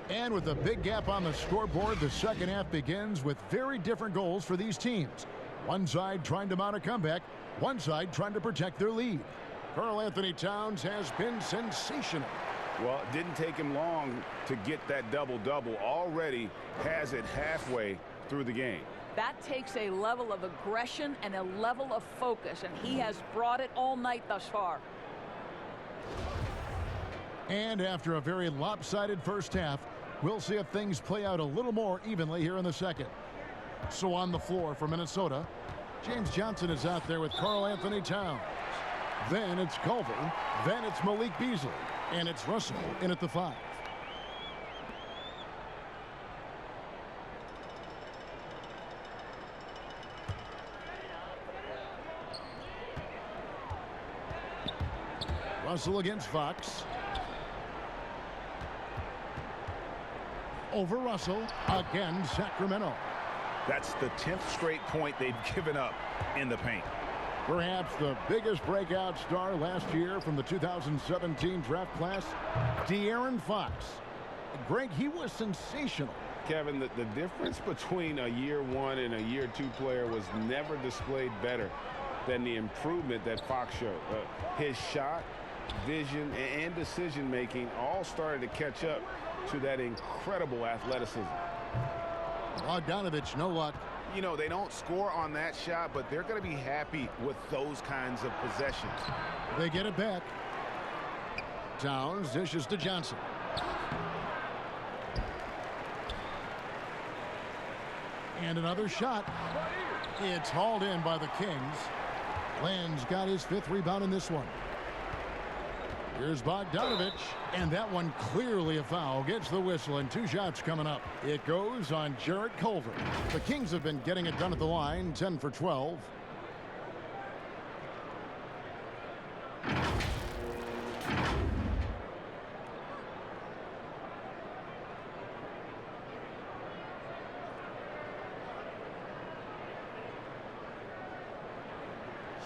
And with a big gap on the scoreboard, the second half begins with very different goals for these teams. One side trying to mount a comeback, one side trying to protect their lead. Karl Anthony Towns has been sensational. Well, it didn't take him long to get that double-double. Already has it halfway through the game. That takes a level of aggression and a level of focus, and he has brought it all night thus far. And after a very lopsided first half, we'll see if things play out a little more evenly here in the second. So on the floor for Minnesota, James Johnson is out there with Karl Anthony Towns. Then it's Culver. Then it's Malik Beasley. And it's Russell in at the 5. Russell against Fox. Over Russell. Again, Sacramento. That's the 10th straight point they've given up in the paint. Perhaps the biggest breakout star last year from the 2017 draft class, De'Aaron Fox. Greg, he was sensational. Kevin, the difference between a year 1 and a year 2 player was never displayed better than the improvement that Fox showed. His shot, vision, and decision-making all started to catch up to that incredible athleticism. Bogdanovich, no luck. You know, they don't score on that shot, but they're going to be happy with those kinds of possessions. They get it back. Towns dishes to Johnson. And another shot. It's hauled in by the Kings. Len's got his 5th rebound in this one. Here's Bogdanovich, and that one clearly a foul. Gets the whistle, and 2 shots coming up. It goes on Jarrett Culver. The Kings have been getting it done at the line, 10 for 12.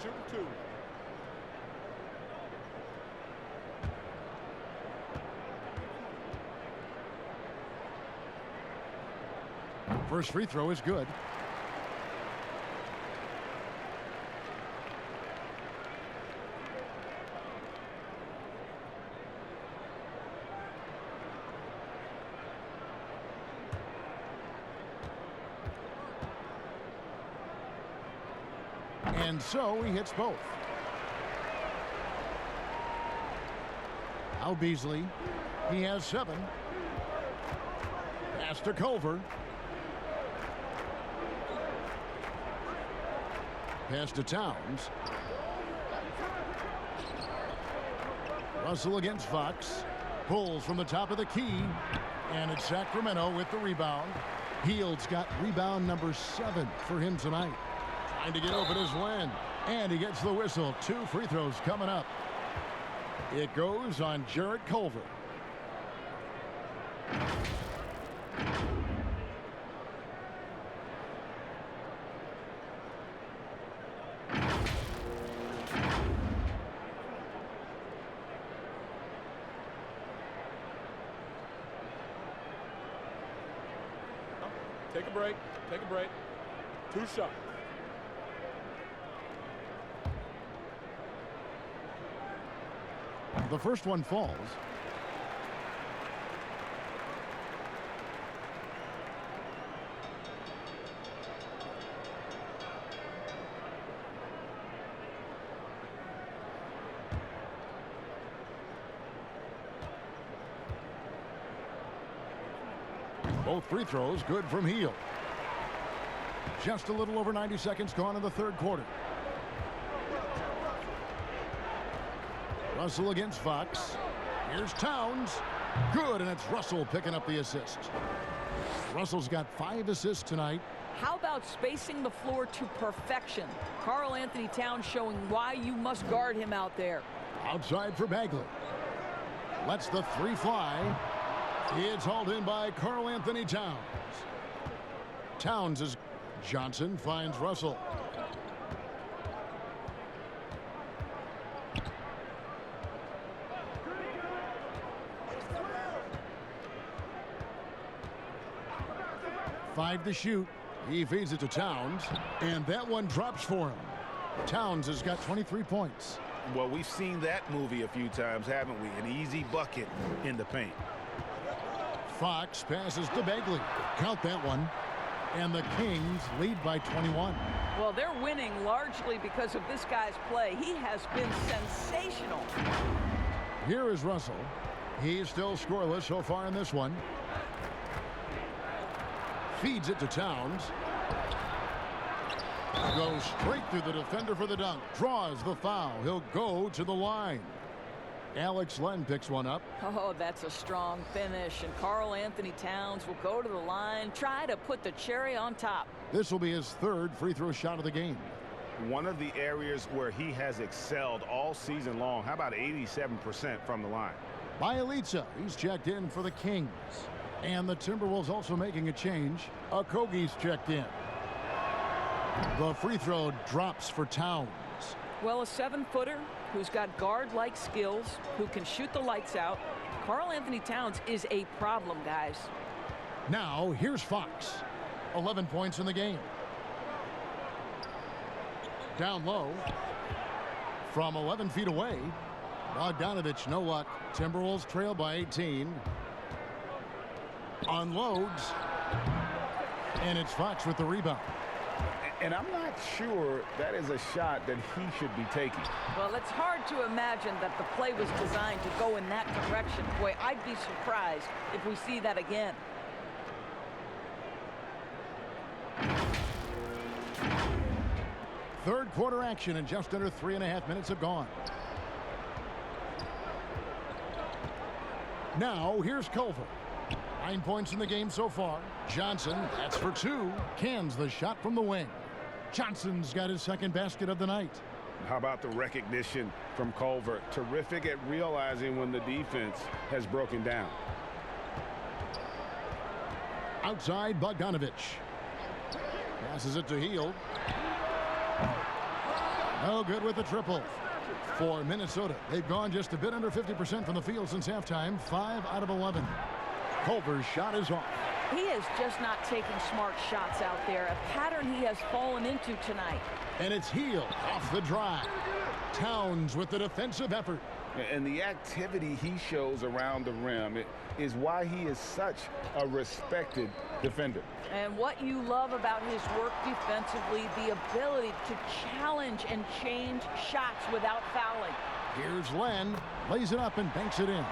Shooting 2. First free throw is good. And so he hits both. Now Beasley. He has 7. Pass to Culver. Pass to Towns. Russell against Fox. Pulls from the top of the key. And it's Sacramento with the rebound. Hield's got rebound number 7 for him tonight. Trying to get open is Len. And he gets the whistle. 2 free throws coming up. It goes on Jarrett Culver. Take a break. Take a break. 2 shots. The first one falls. Both free throws good from Hield. Just a little over 90 seconds gone in the 3rd quarter. Russell against Fox. Here's Towns. Good, and it's Russell picking up the assist. Russell's got 5 assists tonight. How about spacing the floor to perfection? Karl Anthony Towns showing why you must guard him out there. Outside for Bagley. Lets the 3 fly. It's hauled in by Karl Anthony Towns. Towns as Johnson finds Russell. Five to shoot. He feeds it to Towns, and that one drops for him. Towns has got 23 points. Well, we've seen that movie a few times, haven't we? An easy bucket in the paint. Fox passes to Bagley. Count that one. And the Kings lead by 21. Well, they're winning largely because of this guy's play. He has been sensational. Here is Russell. He's still scoreless so far in this one. Feeds it to Towns. Goes straight through the defender for the dunk. Draws the foul. He'll go to the line. Alex Len picks one up. Oh, that's a strong finish. And Karl Anthony Towns will go to the line, try to put the cherry on top. This will be his 3rd free throw shot of the game. One of the areas where he has excelled all season long. How about 87% from the line? Bielitsa, he's checked in for the Kings. And the Timberwolves also making a change. Okogie's checked in. The free throw drops for Towns. Well, a 7-footer who's got guard-like skills, who can shoot the lights out. Karl Anthony Towns is a problem, guys. Now, here's Fox. 11 points in the game. Down low. From 11 feet away. Bogdanovich, no luck. Timberwolves trail by 18. Unloads. And it's Fox with the rebound. And I'm not sure that is a shot that he should be taking. Well, it's hard to imagine that the play was designed to go in that direction. Boy, I'd be surprised if we see that again. Third quarter action, and just under 3.5 minutes have gone. Now, here's Culver. 9 points in the game so far. Johnson, that's for 2. Cans the shot from the wing. Johnson's got his second basket of the night. How about the recognition from Culver? Terrific at realizing when the defense has broken down. Outside, Bogdanovich. Passes it to Hield. No good with the triple. For Minnesota, they've gone just a bit under 50% from the field since halftime. 5 out of 11. Culver's shot is off. He is just not taking smart shots out there, a pattern he has fallen into tonight. And it's Hield off the drive. Towns with the defensive effort. And the activity he shows around the rim is why he is such a respected defender. And what you love about his work defensively, the ability to challenge and change shots without fouling. Here's Len, lays it up and banks it in.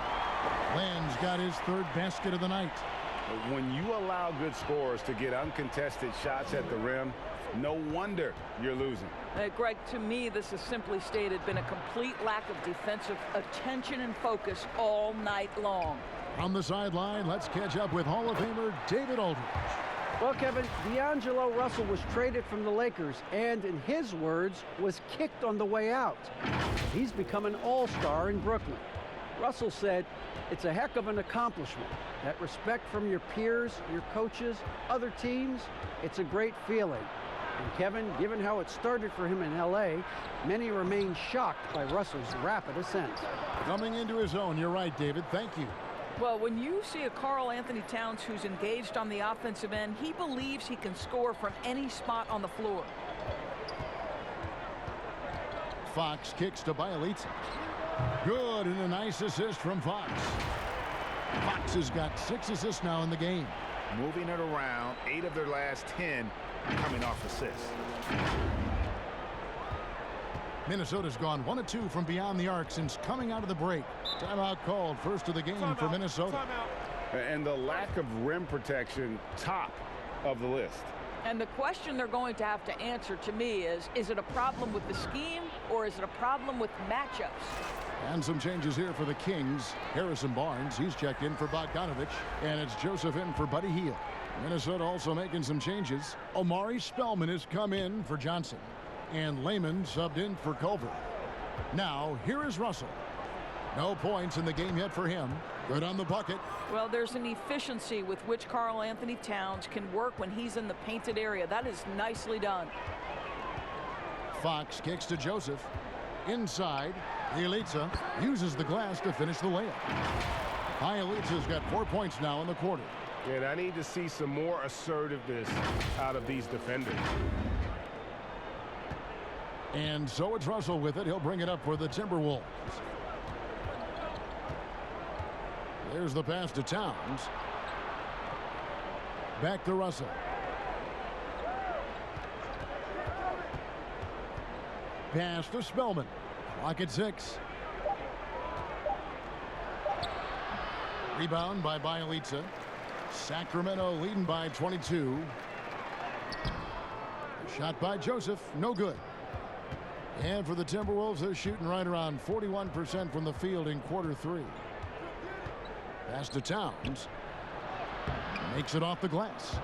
Len's got his third basket of the night. When you allow good scorers to get uncontested shots at the rim, no wonder you're losing. Greg, to me, this has simply stated been a complete lack of defensive attention and focus all night long. On the sideline, let's catch up with Hall of Famer David Aldridge. Well, Kevin, D'Angelo Russell was traded from the Lakers and, in his words, was kicked on the way out. He's become an all-star in Brooklyn. Russell said, "It's a heck of an accomplishment. That respect from your peers, your coaches, other teams, it's a great feeling." And Kevin, given how it started for him in L.A., many remain shocked by Russell's rapid ascent. Coming into his own, you're right, David. Thank you. Well, when you see a Karl Anthony Towns who's engaged on the offensive end, he believes he can score from any spot on the floor. Fox kicks to Bielitsa. Good, and a nice assist from Fox. Fox has got 6 assists now in the game. Moving it around, 8 of their last 10 coming off assists. Minnesota's gone 1 of 2 from beyond the arc since coming out of the break. Timeout called, first of the game for Minnesota. And the lack of rim protection, top of the list. And the question they're going to have to answer to me is it a problem with the scheme or is it a problem with matchups? And some changes here for the Kings. Harrison Barnes, he's checked in for Bogdanovich, and it's Joseph in for Buddy Hield. Minnesota also making some changes. Omari Spellman has come in for Johnson, and Layman subbed in for Culver. Now, here is Russell. No points in the game yet for him. Good on the bucket. Well, there's an efficiency with which Karl Anthony Towns can work when he's in the painted area. That is nicely done. Fox kicks to Joseph. Inside, Bielitsa uses the glass to finish the layup. Bielitsa's got 4 points now in the quarter. And I need to see some more assertiveness out of these defenders. And so it's Russell with it. He'll bring it up for the Timberwolves. There's the pass to Towns. Back to Russell. Pass to Spellman. Clock at 6. Rebound by Bielitsa. Sacramento leading by 22. Shot by Joseph. No good. And for the Timberwolves, they're shooting right around 41% from the field in quarter 3. Pass to Towns. Makes it off the glass.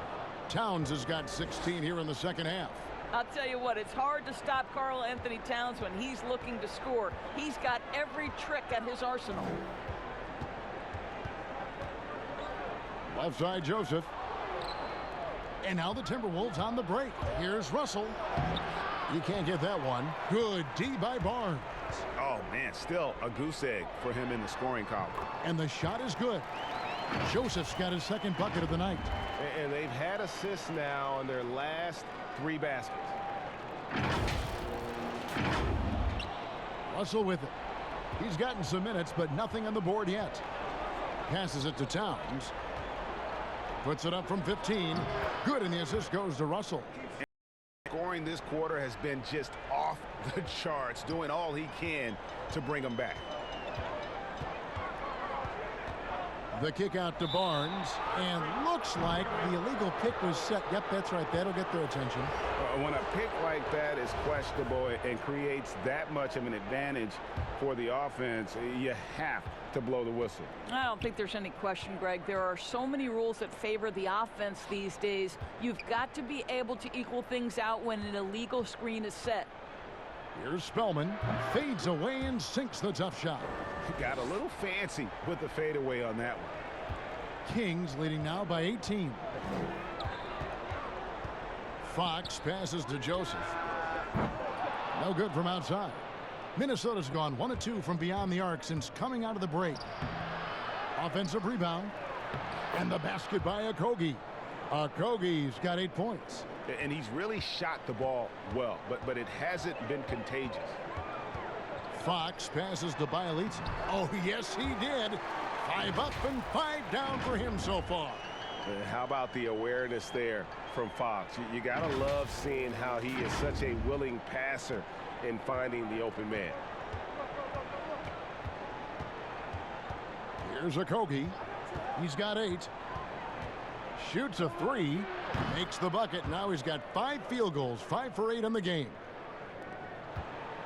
Towns has got 16 here in the second half. I'll tell you what, it's hard to stop Karl Anthony Towns when he's looking to score. He's got every trick at his arsenal. Left side, Joseph. And now the Timberwolves on the break. Here's Russell. You can't get that one. Good D by Barnes. Oh, man, still a goose egg for him in the scoring column. And the shot is good. Joseph's got his second bucket of the night. And they've had assists now in their last 3 baskets. Russell with it. He's gotten some minutes, but nothing on the board yet. Passes it to Towns. Puts it up from 15. Good, and the assist goes to Russell. Scoring this quarter has been just off the charts, doing all he can to bring them back. The kick out to Barnes, and looks like the illegal pick was set. Yep, that's right. That'll get their attention. When a pick like that is questionable and creates that much of an advantage for the offense, you have to blow the whistle. I don't think there's any question, Greg. There are so many rules that favor the offense these days. You've got to be able to equal things out when an illegal screen is set. Here's Spellman, fades away and sinks the tough shot. Got a little fancy with the fadeaway on that one. Kings leading now by 18. Fox passes to Joseph. No good from outside. Minnesota's gone 1 of 2 from beyond the arc since coming out of the break. Offensive rebound. And the basket by Okogie. Okogie's got 8 points. And he's really shot the ball well, but it hasn't been contagious. Fox passes to Bielitsa. Oh, yes, he did. 5 up and 5 down for him so far. How about the awareness there from Fox? You got to love seeing how he is such a willing passer in finding the open man. Here's Okogie. He's got 8. Shoots a 3. Makes the bucket. Now he's got 5 field goals. 5 for 8 in the game.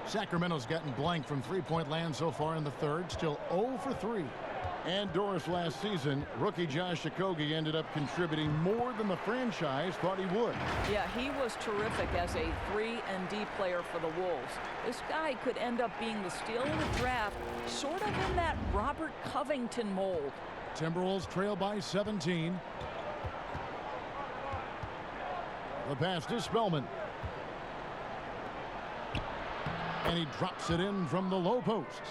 Sacramento's gotten blank from three-point land so far in the third. Still 0 for 3. And Doris, last season, rookie Josh Okogie ended up contributing more than the franchise thought he would. Yeah, he was terrific as a 3-and-D player for the Wolves. This guy could end up being the steal of the draft, sort of in that Robert Covington mold. Timberwolves trail by 17. The pass to Spellman. And he drops it in from the low post.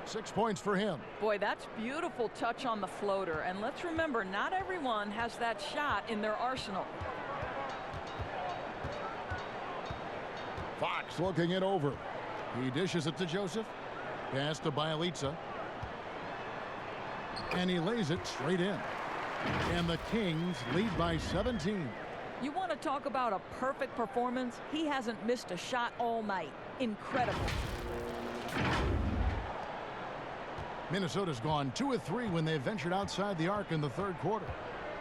6 points for him. Boy, that's beautiful touch on the floater. And let's remember, not everyone has that shot in their arsenal. Fox looking it over. He dishes it to Joseph. Pass to Bielitsa. And he lays it straight in. And the Kings lead by 17. You want to talk about a perfect performance? He hasn't missed a shot all night. Incredible. Minnesota's gone 2 of 3 when they ventured outside the arc in the third quarter.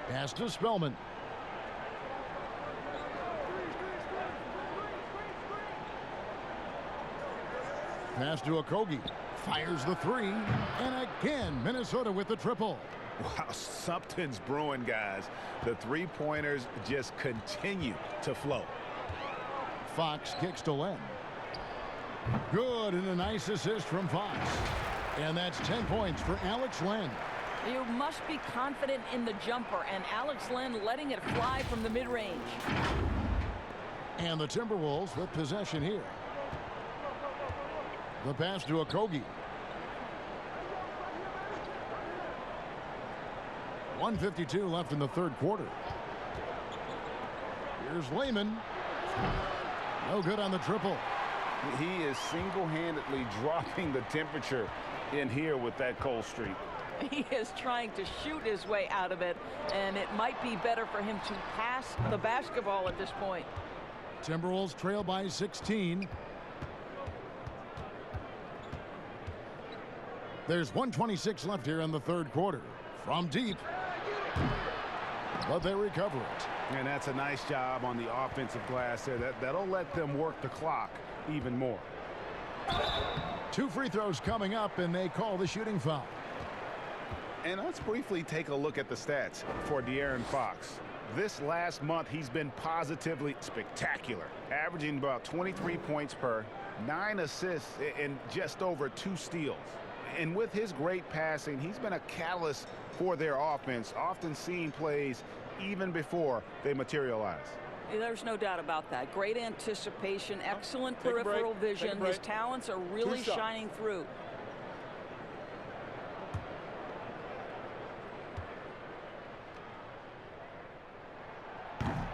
Pass to Spellman. Pass to Okogie. Fires the 3. And again, Minnesota with the triple. Wow, something's brewing, guys. The three-pointers just continue to flow. Fox kicks to Len. Good, and a nice assist from Fox. And that's 10 points for Alex Len. You must be confident in the jumper, and Alex Len letting it fly from the mid-range. And the Timberwolves with possession here. The pass to Okogie. 1:52 left in the third quarter. Here's Lehman. No good on the triple. He is single-handedly dropping the temperature in here with that cold streak. He is trying to shoot his way out of it, and it might be better for him to pass the basketball at this point. Timberwolves trail by 16. There's 1:26 left here in the third quarter. From deep. But they recover it. And that's a nice job on the offensive glass there. That'll let them work the clock even more. 2 free throws coming up, and they call the shooting foul. And let's briefly take a look at the stats for De'Aaron Fox. This last month, he's been positively spectacular, averaging about 23 points per, 9 assists, and just over 2 steals. And with his great passing, he's been a catalyst for their offense, often seeing plays even before they materialize. There's no doubt about that. Great anticipation, excellent peripheral vision. His talents are really shining through.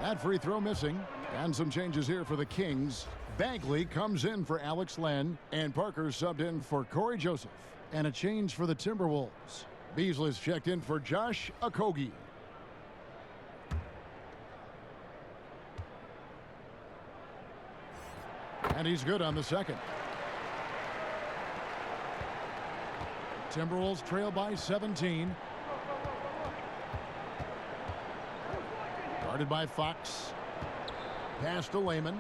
That free throw missing. And some changes here for the Kings. Bagley comes in for Alex Len, and Parker subbed in for Corey Joseph. And a change for the Timberwolves. Beasley's checked in for Josh Okogie. And he's good on the second. Timberwolves trail by 17. Guarded by Fox. Pass to Layman.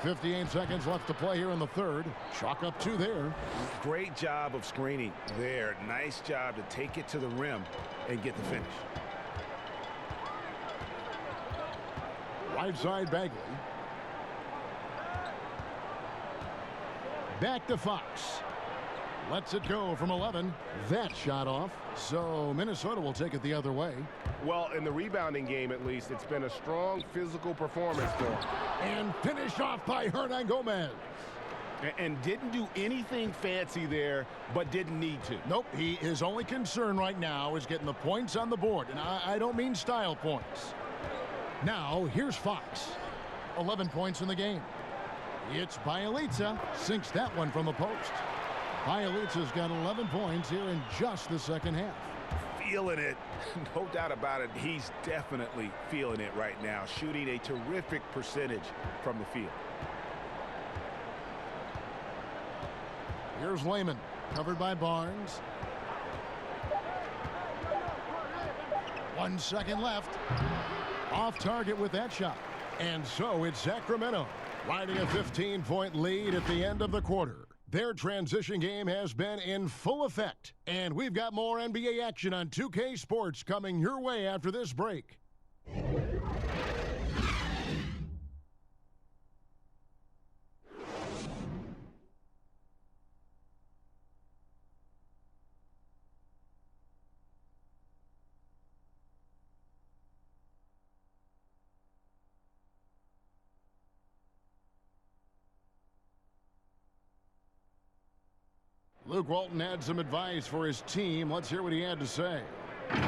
58 seconds left to play here in the third. Chalk up 2 there. Great job of screening there. Nice job to take it to the rim and get the finish. Right side Bagley. Back to Fox. Lets it go from 11. That shot off. So Minnesota will take it the other way. Well, in the rebounding game, at least, it's been a strong physical performance for him. And finished off by Hernan Gomez. And didn't do anything fancy there, but didn't need to. Nope, his only concern right now is getting the points on the board. And I don't mean style points. Now, here's Fox. 11 points in the game. It's Bjelica. Sinks that one from the post. Bjelica's got 11 points here in just the second half. Feeling it. No doubt about it. He's definitely feeling it right now. Shooting a terrific percentage from the field. Here's Layman. Covered by Barnes. 1 second left. Off target with that shot. And so it's Sacramento riding a 15-point lead at the end of the quarter. Their transition game has been in full effect. And we've got more NBA action on 2K Sports coming your way after this break. Luke Walton had some advice for his team. Let's hear what he had to say. Hey,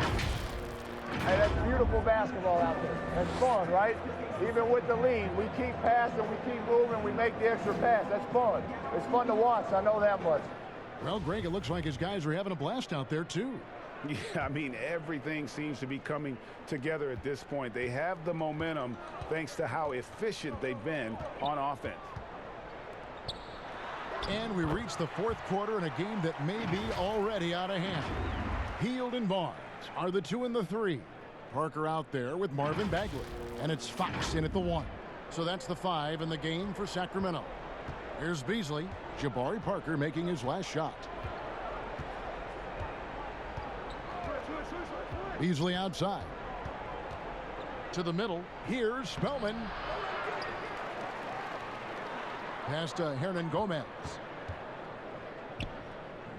that's beautiful basketball out there. That's fun, right? Even with the lead, we keep passing, we keep moving, we make the extra pass. That's fun. It's fun to watch, I know that much. Well, Greg, it looks like his guys are having a blast out there, too. Yeah, I mean, everything seems to be coming together at this point. They have the momentum thanks to how efficient they've been on offense. And we reach the fourth quarter in a game that may be already out of hand. Hield and Barnes are the 2 and the 3. Parker out there with Marvin Bagley. And it's Fox in at the 1. So that's the 5 in the game for Sacramento. Here's Beasley. Jabari Parker making his last shot. Beasley outside. To the middle. Here's Spellman. Pass to Hernan Gomez.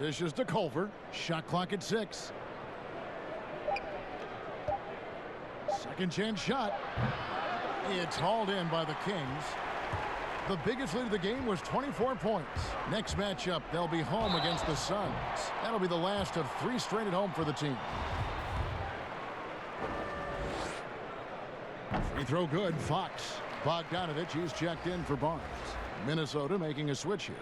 Dishes to Culver. Shot clock at 6. Second chance shot. It's hauled in by the Kings. The biggest lead of the game was 24 points. Next matchup, they'll be home against the Suns. That'll be the last of 3 straight at home for the team. Free throw good. Fox. Bogdanovich, he's checked in for Barnes. Minnesota making a switch here.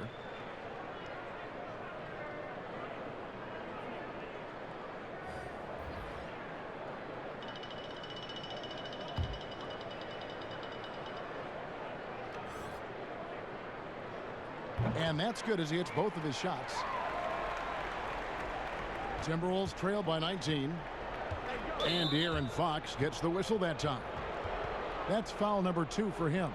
And that's good as he hits both of his shots. Timberwolves trail by 19. And De'Aaron Fox gets the whistle that time. That's foul number 2 for him.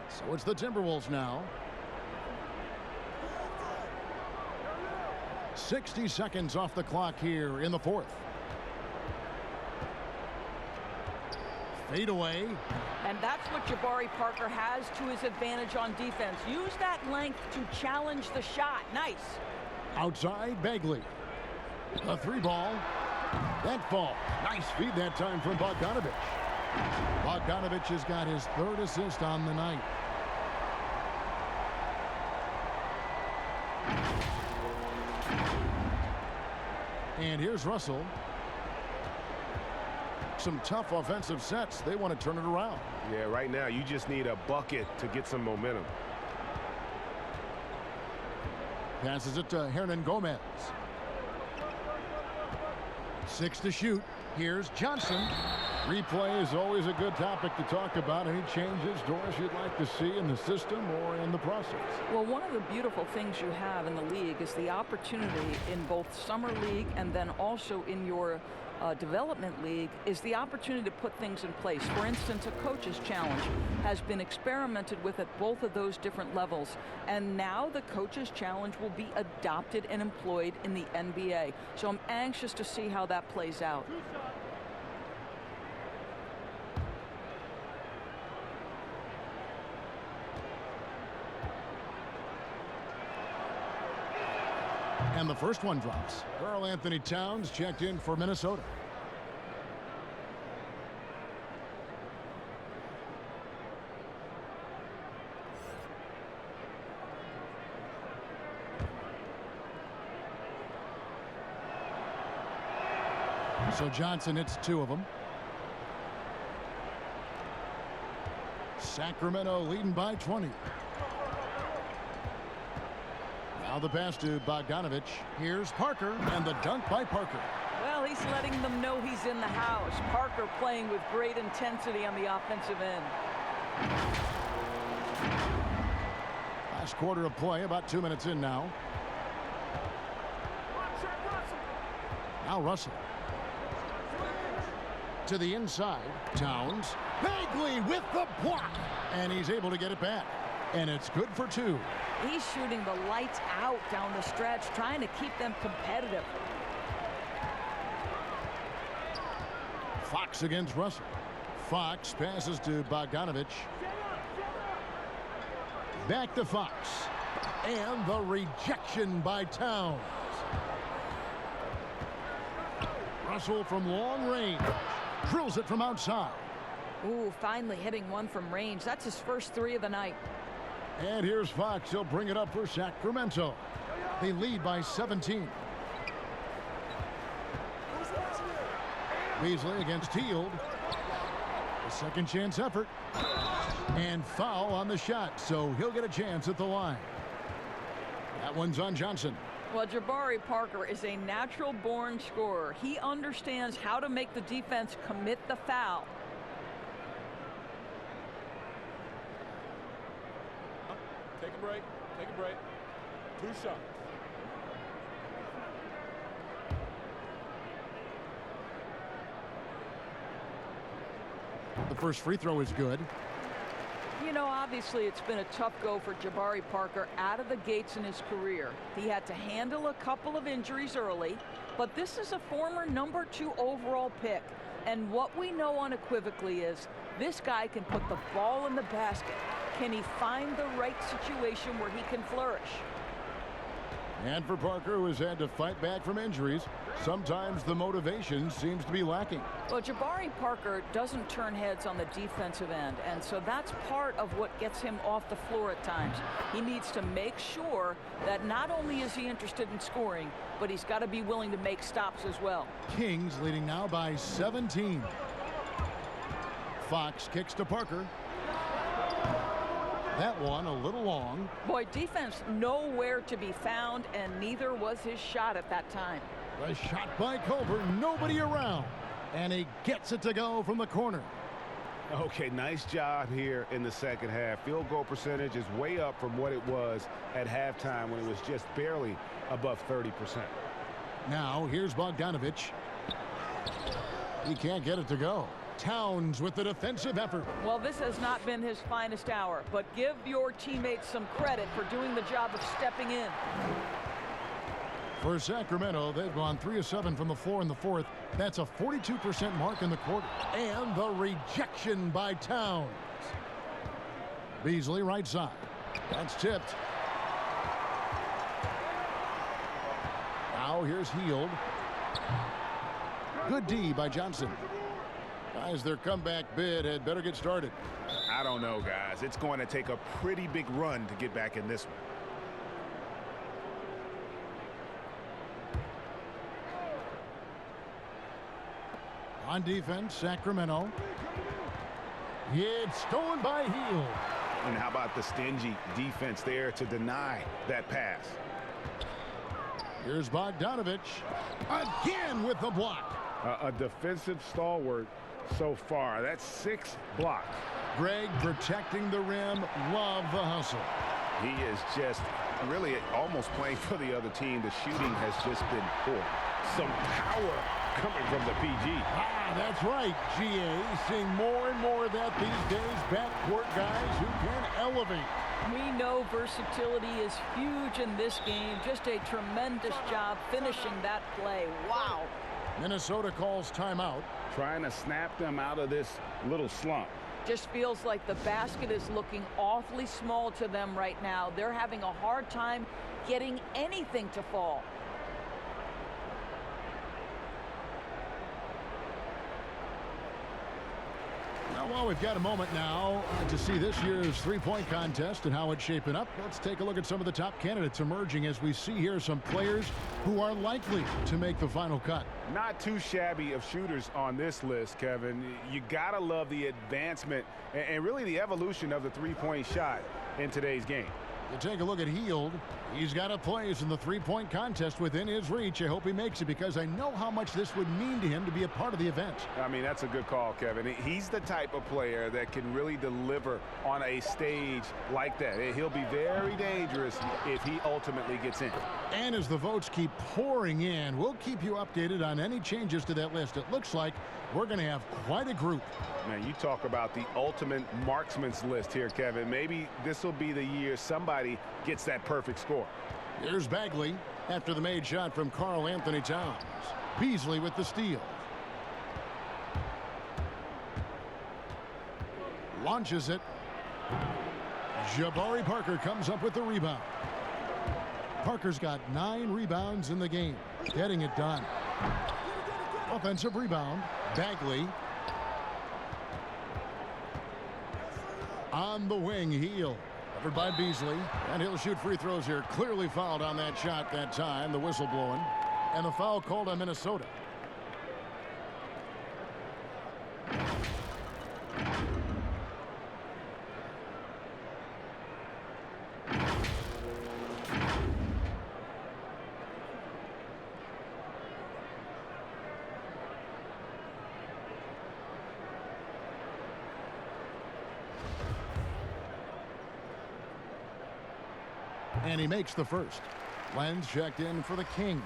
So it's the Timberwolves now. 60 seconds off the clock here in the fourth. Fade away. And that's what Jabari Parker has to his advantage on defense. Use that length to challenge the shot. Nice. Outside, Bagley. A 3 ball. That fall. Nice feed that time from Bogdanovich. Bogdanovich has got his 3rd assist on the night. And here's Russell. Some tough offensive sets. They want to turn it around. Yeah, right now you just need a bucket to get some momentum. Passes it to Hernan Gomez. 6 to shoot. Here's Johnson. Replay is always a good topic to talk about. Any changes, Doris, you'd like to see in the system or in the process? Well, one of the beautiful things you have in the league is the opportunity in both Summer League and then also in your development league is the opportunity to put things in place. For instance, a coach's challenge has been experimented with at both of those different levels, and now the coach's challenge will be adopted and employed in the NBA. So I'm anxious to see how that plays out. And the first one drops. Karl Anthony Towns checked in for Minnesota. So Johnson hits 2 of them. Sacramento leading by 20. Now the pass to Bogdanovich. Here's Parker, and the dunk by Parker. Well, he's letting them know he's in the house. Parker playing with great intensity on the offensive end. Last quarter of play, about 2 minutes in now. Now Russell. To the inside. Towns. Bagley with the block. And he's able to get it back. And it's good for 2. He's shooting the lights out down the stretch, trying to keep them competitive. Fox against Russell. Fox passes to Bogdanovich. Back to Fox. And the rejection by Towns. Russell from long range. Drills it from outside. Ooh, finally hitting one from range. That's his first 3 of the night. And here's Fox. He'll bring it up for Sacramento. They lead by 17. Beasley against Hield. A second chance effort. And foul on the shot, so he'll get a chance at the line. That one's on Johnson. Well, Jabari Parker is a natural-born scorer. He understands how to make the defense commit the foul. Take a break. Take a break. 2 shots. The first free throw is good. You know, obviously it's been a tough go for Jabari Parker out of the gates in his career. He had to handle a couple of injuries early, but this is a former number 2 overall pick. And what we know unequivocally is this guy can put the ball in the basket. Can he find the right situation where he can flourish? And for Parker, who has had to fight back from injuries, sometimes the motivation seems to be lacking. Well, Jabari Parker doesn't turn heads on the defensive end, and so that's part of what gets him off the floor at times. He needs to make sure that not only is he interested in scoring, but he's got to be willing to make stops as well. Kings leading now by 17. Fox kicks to Parker. That one a little long. Boy, defense nowhere to be found, and neither was his shot at that time. The shot by Culver, nobody around. And he gets it to go from the corner. Okay, nice job here in the second half. Field goal percentage is way up from what it was at halftime when it was just barely above 30%. Now, here's Bogdanovich. He can't get it to go. Towns with the defensive effort. Well, this has not been his finest hour, but give your teammates some credit for doing the job of stepping in. For Sacramento, they've gone 3 of 7 from the floor in the fourth. That's a 42% mark in the quarter. And the rejection by Towns. Beasley right side. That's tipped. Now here's Hield. Good D by Johnson. Guys, their comeback bid had better get started. I don't know, guys. It's going to take a pretty big run to get back in this one. On defense, Sacramento. It's stolen by Hield. And how about the stingy defense there to deny that pass? Here's Bogdanovich again with the block. A defensive stalwart so far. That's 6 blocks. Greg protecting the rim. Love the hustle. He is just really almost playing for the other team. The shooting has just been poor. Some power coming from the PG. That's right, GA. Seeing more and more of that these days. Backcourt guys who can elevate. We know versatility is huge in this game. Just a tremendous job finishing that play. Wow. Minnesota calls timeout. Trying to snap them out of this little slump. Just feels like the basket is looking awfully small to them right now. They're having a hard time getting anything to fall. Well, we've got a moment now to see this year's three-point contest and how it's shaping up. Let's take a look at some of the top candidates emerging as we see here some players who are likely to make the final cut. Not too shabby of shooters on this list, Kevin. You gotta love the advancement and really the evolution of the three-point shot in today's game. You take a look at Hield. He's got a place in the three-point contest within his reach. I hope he makes it because I know how much this would mean to him to be a part of the event. I mean, that's a good call, Kevin. He's the type of player that can really deliver on a stage like that. He'll be very dangerous if he ultimately gets in. And as the votes keep pouring in, we'll keep you updated on any changes to that list. It looks like we're going to have quite a group. Man, you talk about the ultimate marksman's list here, Kevin. Maybe this will be the year somebody gets that perfect score. Here's Bagley after the made shot from Karl Anthony Towns. Beasley with the steal. Launches it. Jabari Parker comes up with the rebound. Parker's got 9 rebounds in the game. Getting it done. Offensive rebound. Bagley. On the wing, Hield. Covered by Beasley. And he'll shoot free throws here. Clearly fouled on that shot that time. The whistle blowing. And the foul called on Minnesota. And he makes the first. Lenz checked in for the Kings.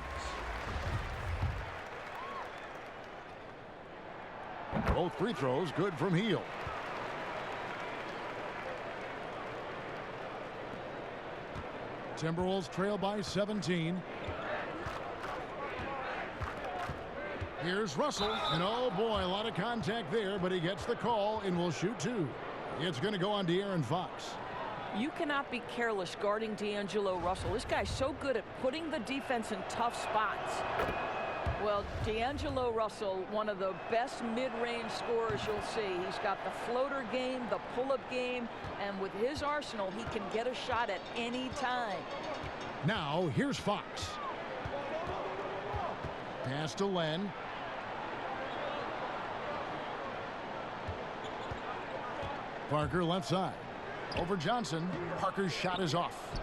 Both free throws good from Hield. Timberwolves trail by 17. Here's Russell. And oh boy, a lot of contact there, but he gets the call and will shoot 2. It's going to go on De'Aaron Fox. You cannot be careless guarding D'Angelo Russell. This guy's so good at putting the defense in tough spots. Well, D'Angelo Russell, one of the best mid-range scorers you'll see. He's got the floater game, the pull-up game, and with his arsenal, he can get a shot at any time. Now, here's Fox. Pass to Len. Parker left side. Over Johnson. Parker's shot is off.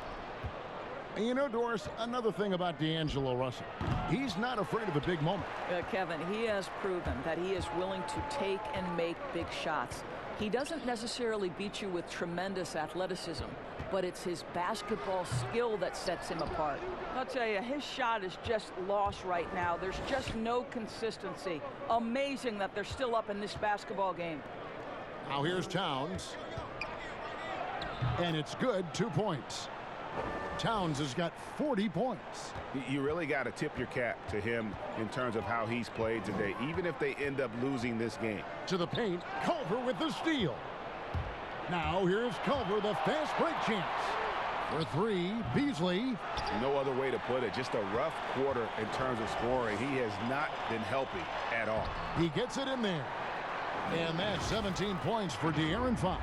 And you know, Doris, another thing about D'Angelo Russell. He's not afraid of a big moment. Kevin, he has proven that he is willing to take and make big shots. He doesn't necessarily beat you with tremendous athleticism, but it's his basketball skill that sets him apart. I'll tell you, his shot is just lost right now. There's just no consistency. Amazing that they're still up in this basketball game. Now here's Towns. And it's good. 2 points. Towns has got 40 points. You really got to tip your cap to him in terms of how he's played today, even if they end up losing this game. To the paint, Culver with the steal. Now here's Culver, the fast break chance. For 3, Beasley. No other way to put it. Just a rough quarter in terms of scoring. He has not been helping at all. He gets it in there. And that's 17 points for De'Aaron Fox.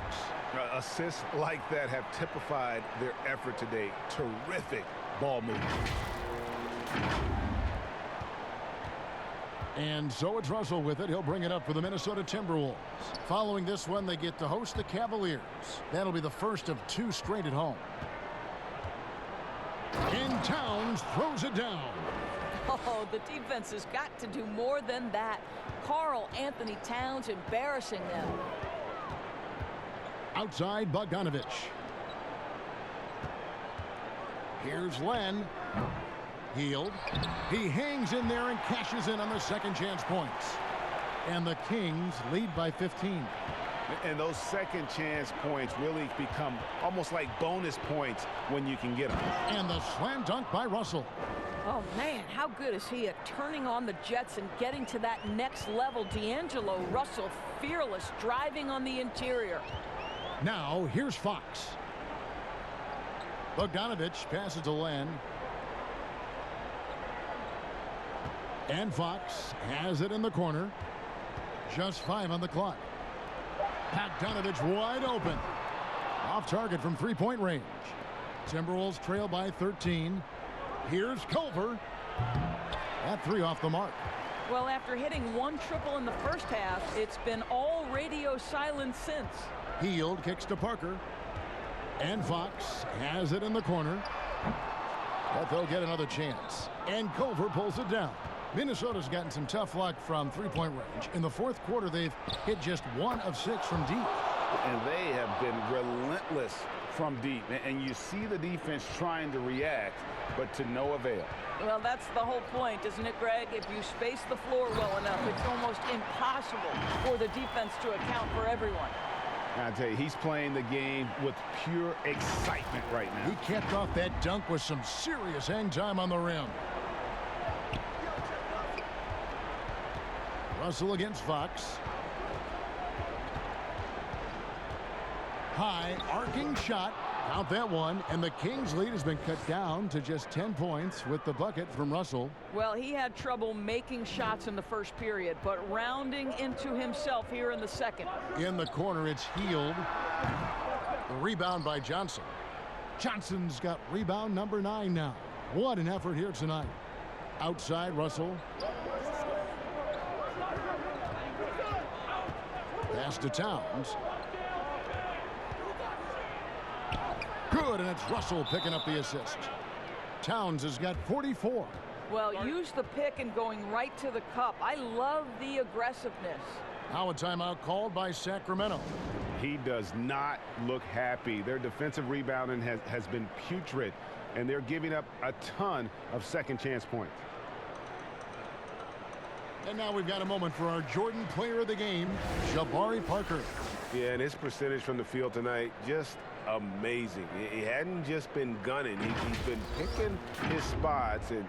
Assists like that have typified their effort today. Terrific ball movement. And so it's Russell with it. He'll bring it up for the Minnesota Timberwolves. Following this one, they get to host the Cavaliers. That'll be the first of 2 straight at home. And Towns throws it down. Oh, the defense has got to do more than that. Karl Anthony Towns embarrassing them. Outside Bogdanovich. Here's Len. Hield. He hangs in there and cashes in on the second chance points. And the Kings lead by 15. And those second chance points really become almost like bonus points when you can get them. And the slam dunk by Russell. Oh, man, how good is he at turning on the Jets and getting to that next level? D'Angelo Russell, fearless, driving on the interior. Now, here's Fox. Bogdanovich passes to Len. And Fox has it in the corner. Just 5 on the clock. Bogdanovich wide open. Off target from three-point range. Timberwolves trail by 13. Here's Culver. That 3 off the mark. Well, after hitting 1 triple in the first half, it's been all radio silence since. Hield kicks to Parker. And Fox has it in the corner. But they'll get another chance. And Culver pulls it down. Minnesota's gotten some tough luck from three-point range. In the fourth quarter, they've hit just 1 of 6 from deep. And they have been relentless from deep. And you see the defense trying to react, but to no avail. Well, that's the whole point, isn't it, Greg? If you space the floor well enough, it's almost impossible for the defense to account for everyone. I tell you, he's playing the game with pure excitement right now. He kept off that dunk with some serious hang time on the rim. Russell against Fox. High arcing shot. Count that one. And the Kings lead has been cut down to just 10 points with the bucket from Russell. Well, he had trouble making shots in the first period, but rounding into himself here in the second. In the corner, it's Hield. The rebound by Johnson. Johnson's got rebound number 9 now. What an effort here tonight. Outside, Russell. Pass to Towns. Good, and it's Russell picking up the assist. Towns has got 44. Well, use the pick and going right to the cup. I love the aggressiveness. Now a timeout called by Sacramento. He does not look happy. Their defensive rebounding has been putrid, and they're giving up a ton of second chance points. And now we've got a moment for our Jordan player of the game, Jabari Parker. Yeah, and his percentage from the field tonight, just amazing. He hadn't just been gunning. He's been picking his spots, and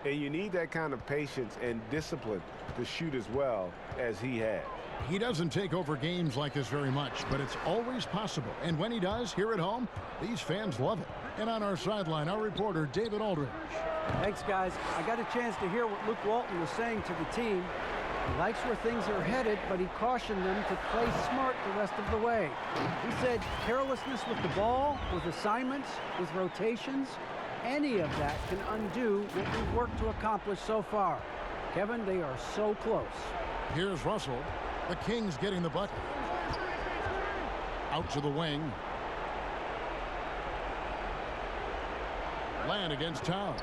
you need that kind of patience and discipline to shoot as well as he had. He doesn't take over games like this very much, but it's always possible. And when he does, here at home, these fans love it. And on our sideline, our reporter, David Aldridge. Thanks, guys. I got a chance to hear what Luke Walton was saying to the team. He likes where things are headed, but he cautioned them to play smart the rest of the way. He said carelessness with the ball, with assignments, with rotations, any of that can undo what we've worked to accomplish so far. Kevin, they are so close. Here's Russell. The Kings getting the bucket. Out to the wing. Land against Towns.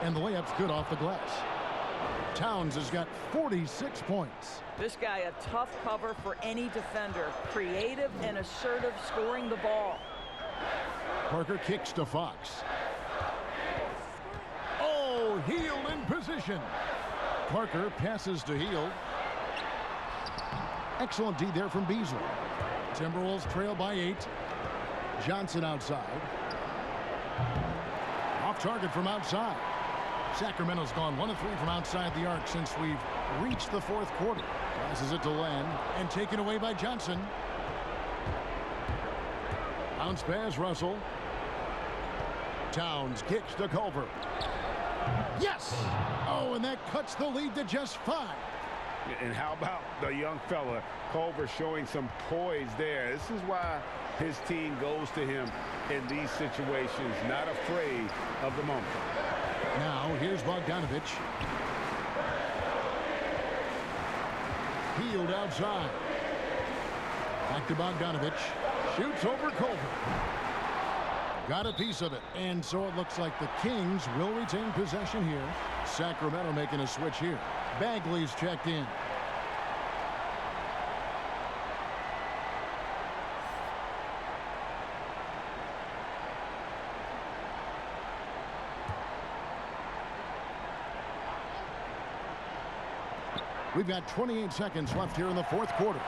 And the layup's good off the glass. Towns has got 46 points. This guy a tough cover for any defender. Creative and assertive scoring the ball. Parker kicks to Fox. Oh, Hield in position. Parker passes to Hield. Excellent D there from Beasley. Timberwolves trail by 8. Johnson outside. Off target from outside. Sacramento's gone 1 of 3 from outside the arc since we've reached the fourth quarter. Passes it to Len and taken away by Johnson. Bounce pass, Russell. Towns kicks to Culver. Yes! Oh, and that cuts the lead to just 5. And how about the young fella, Culver, showing some poise there. This is why his team goes to him in these situations, not afraid of the moment. Now, here's Bogdanovich. Hield outside. Back to Bogdanovich. Shoots over Culver. Got a piece of it, and so it looks like the Kings will retain possession here. Sacramento making a switch here. Bagley's checked in. We've got 28 seconds left here in the fourth quarter.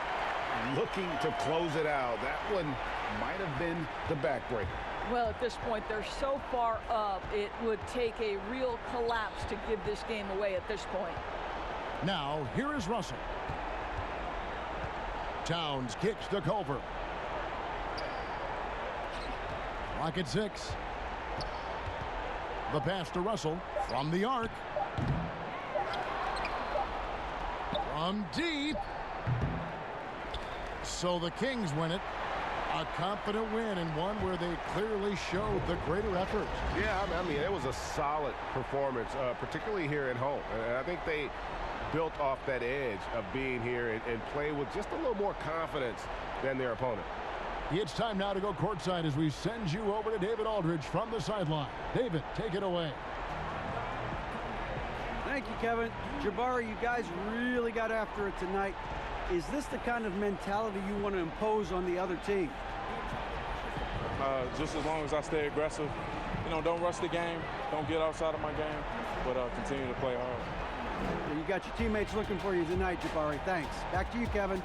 Looking to close it out. That one might have been the backbreaker. Well, at this point, they're so far up, it would take a real collapse to give this game away at this point. Now, here is Russell. Towns kicks to Culver. Clock at 6. The pass to Russell from the arc. From deep. So the Kings win it. A confident win, and one where they clearly showed the greater effort. Yeah, I mean, it was a solid performance, particularly here at home. And I think they built off that edge of being here and play with just a little more confidence than their opponent. It's time now to go courtside as we send you over to David Aldridge from the sideline. David, take it away. Thank you, Kevin. Jabari, you guys really got after it tonight. Is this the kind of mentality you want to impose on the other team? Just as long as I stay aggressive, you know, don't rush the game, don't get outside of my game, but continue to play hard. Well, you got your teammates looking for you tonight, Jabari. Thanks. Back to you, Kevin.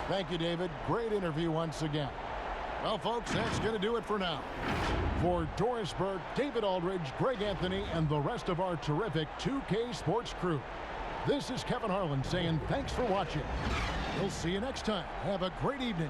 Thank you, David. Great interview once again. Well, folks, that's going to do it for now. For Doris Burke, David Aldridge, Greg Anthony, and the rest of our terrific 2K Sports crew, this is Kevin Harlan saying thanks for watching. We'll see you next time. Have a great evening.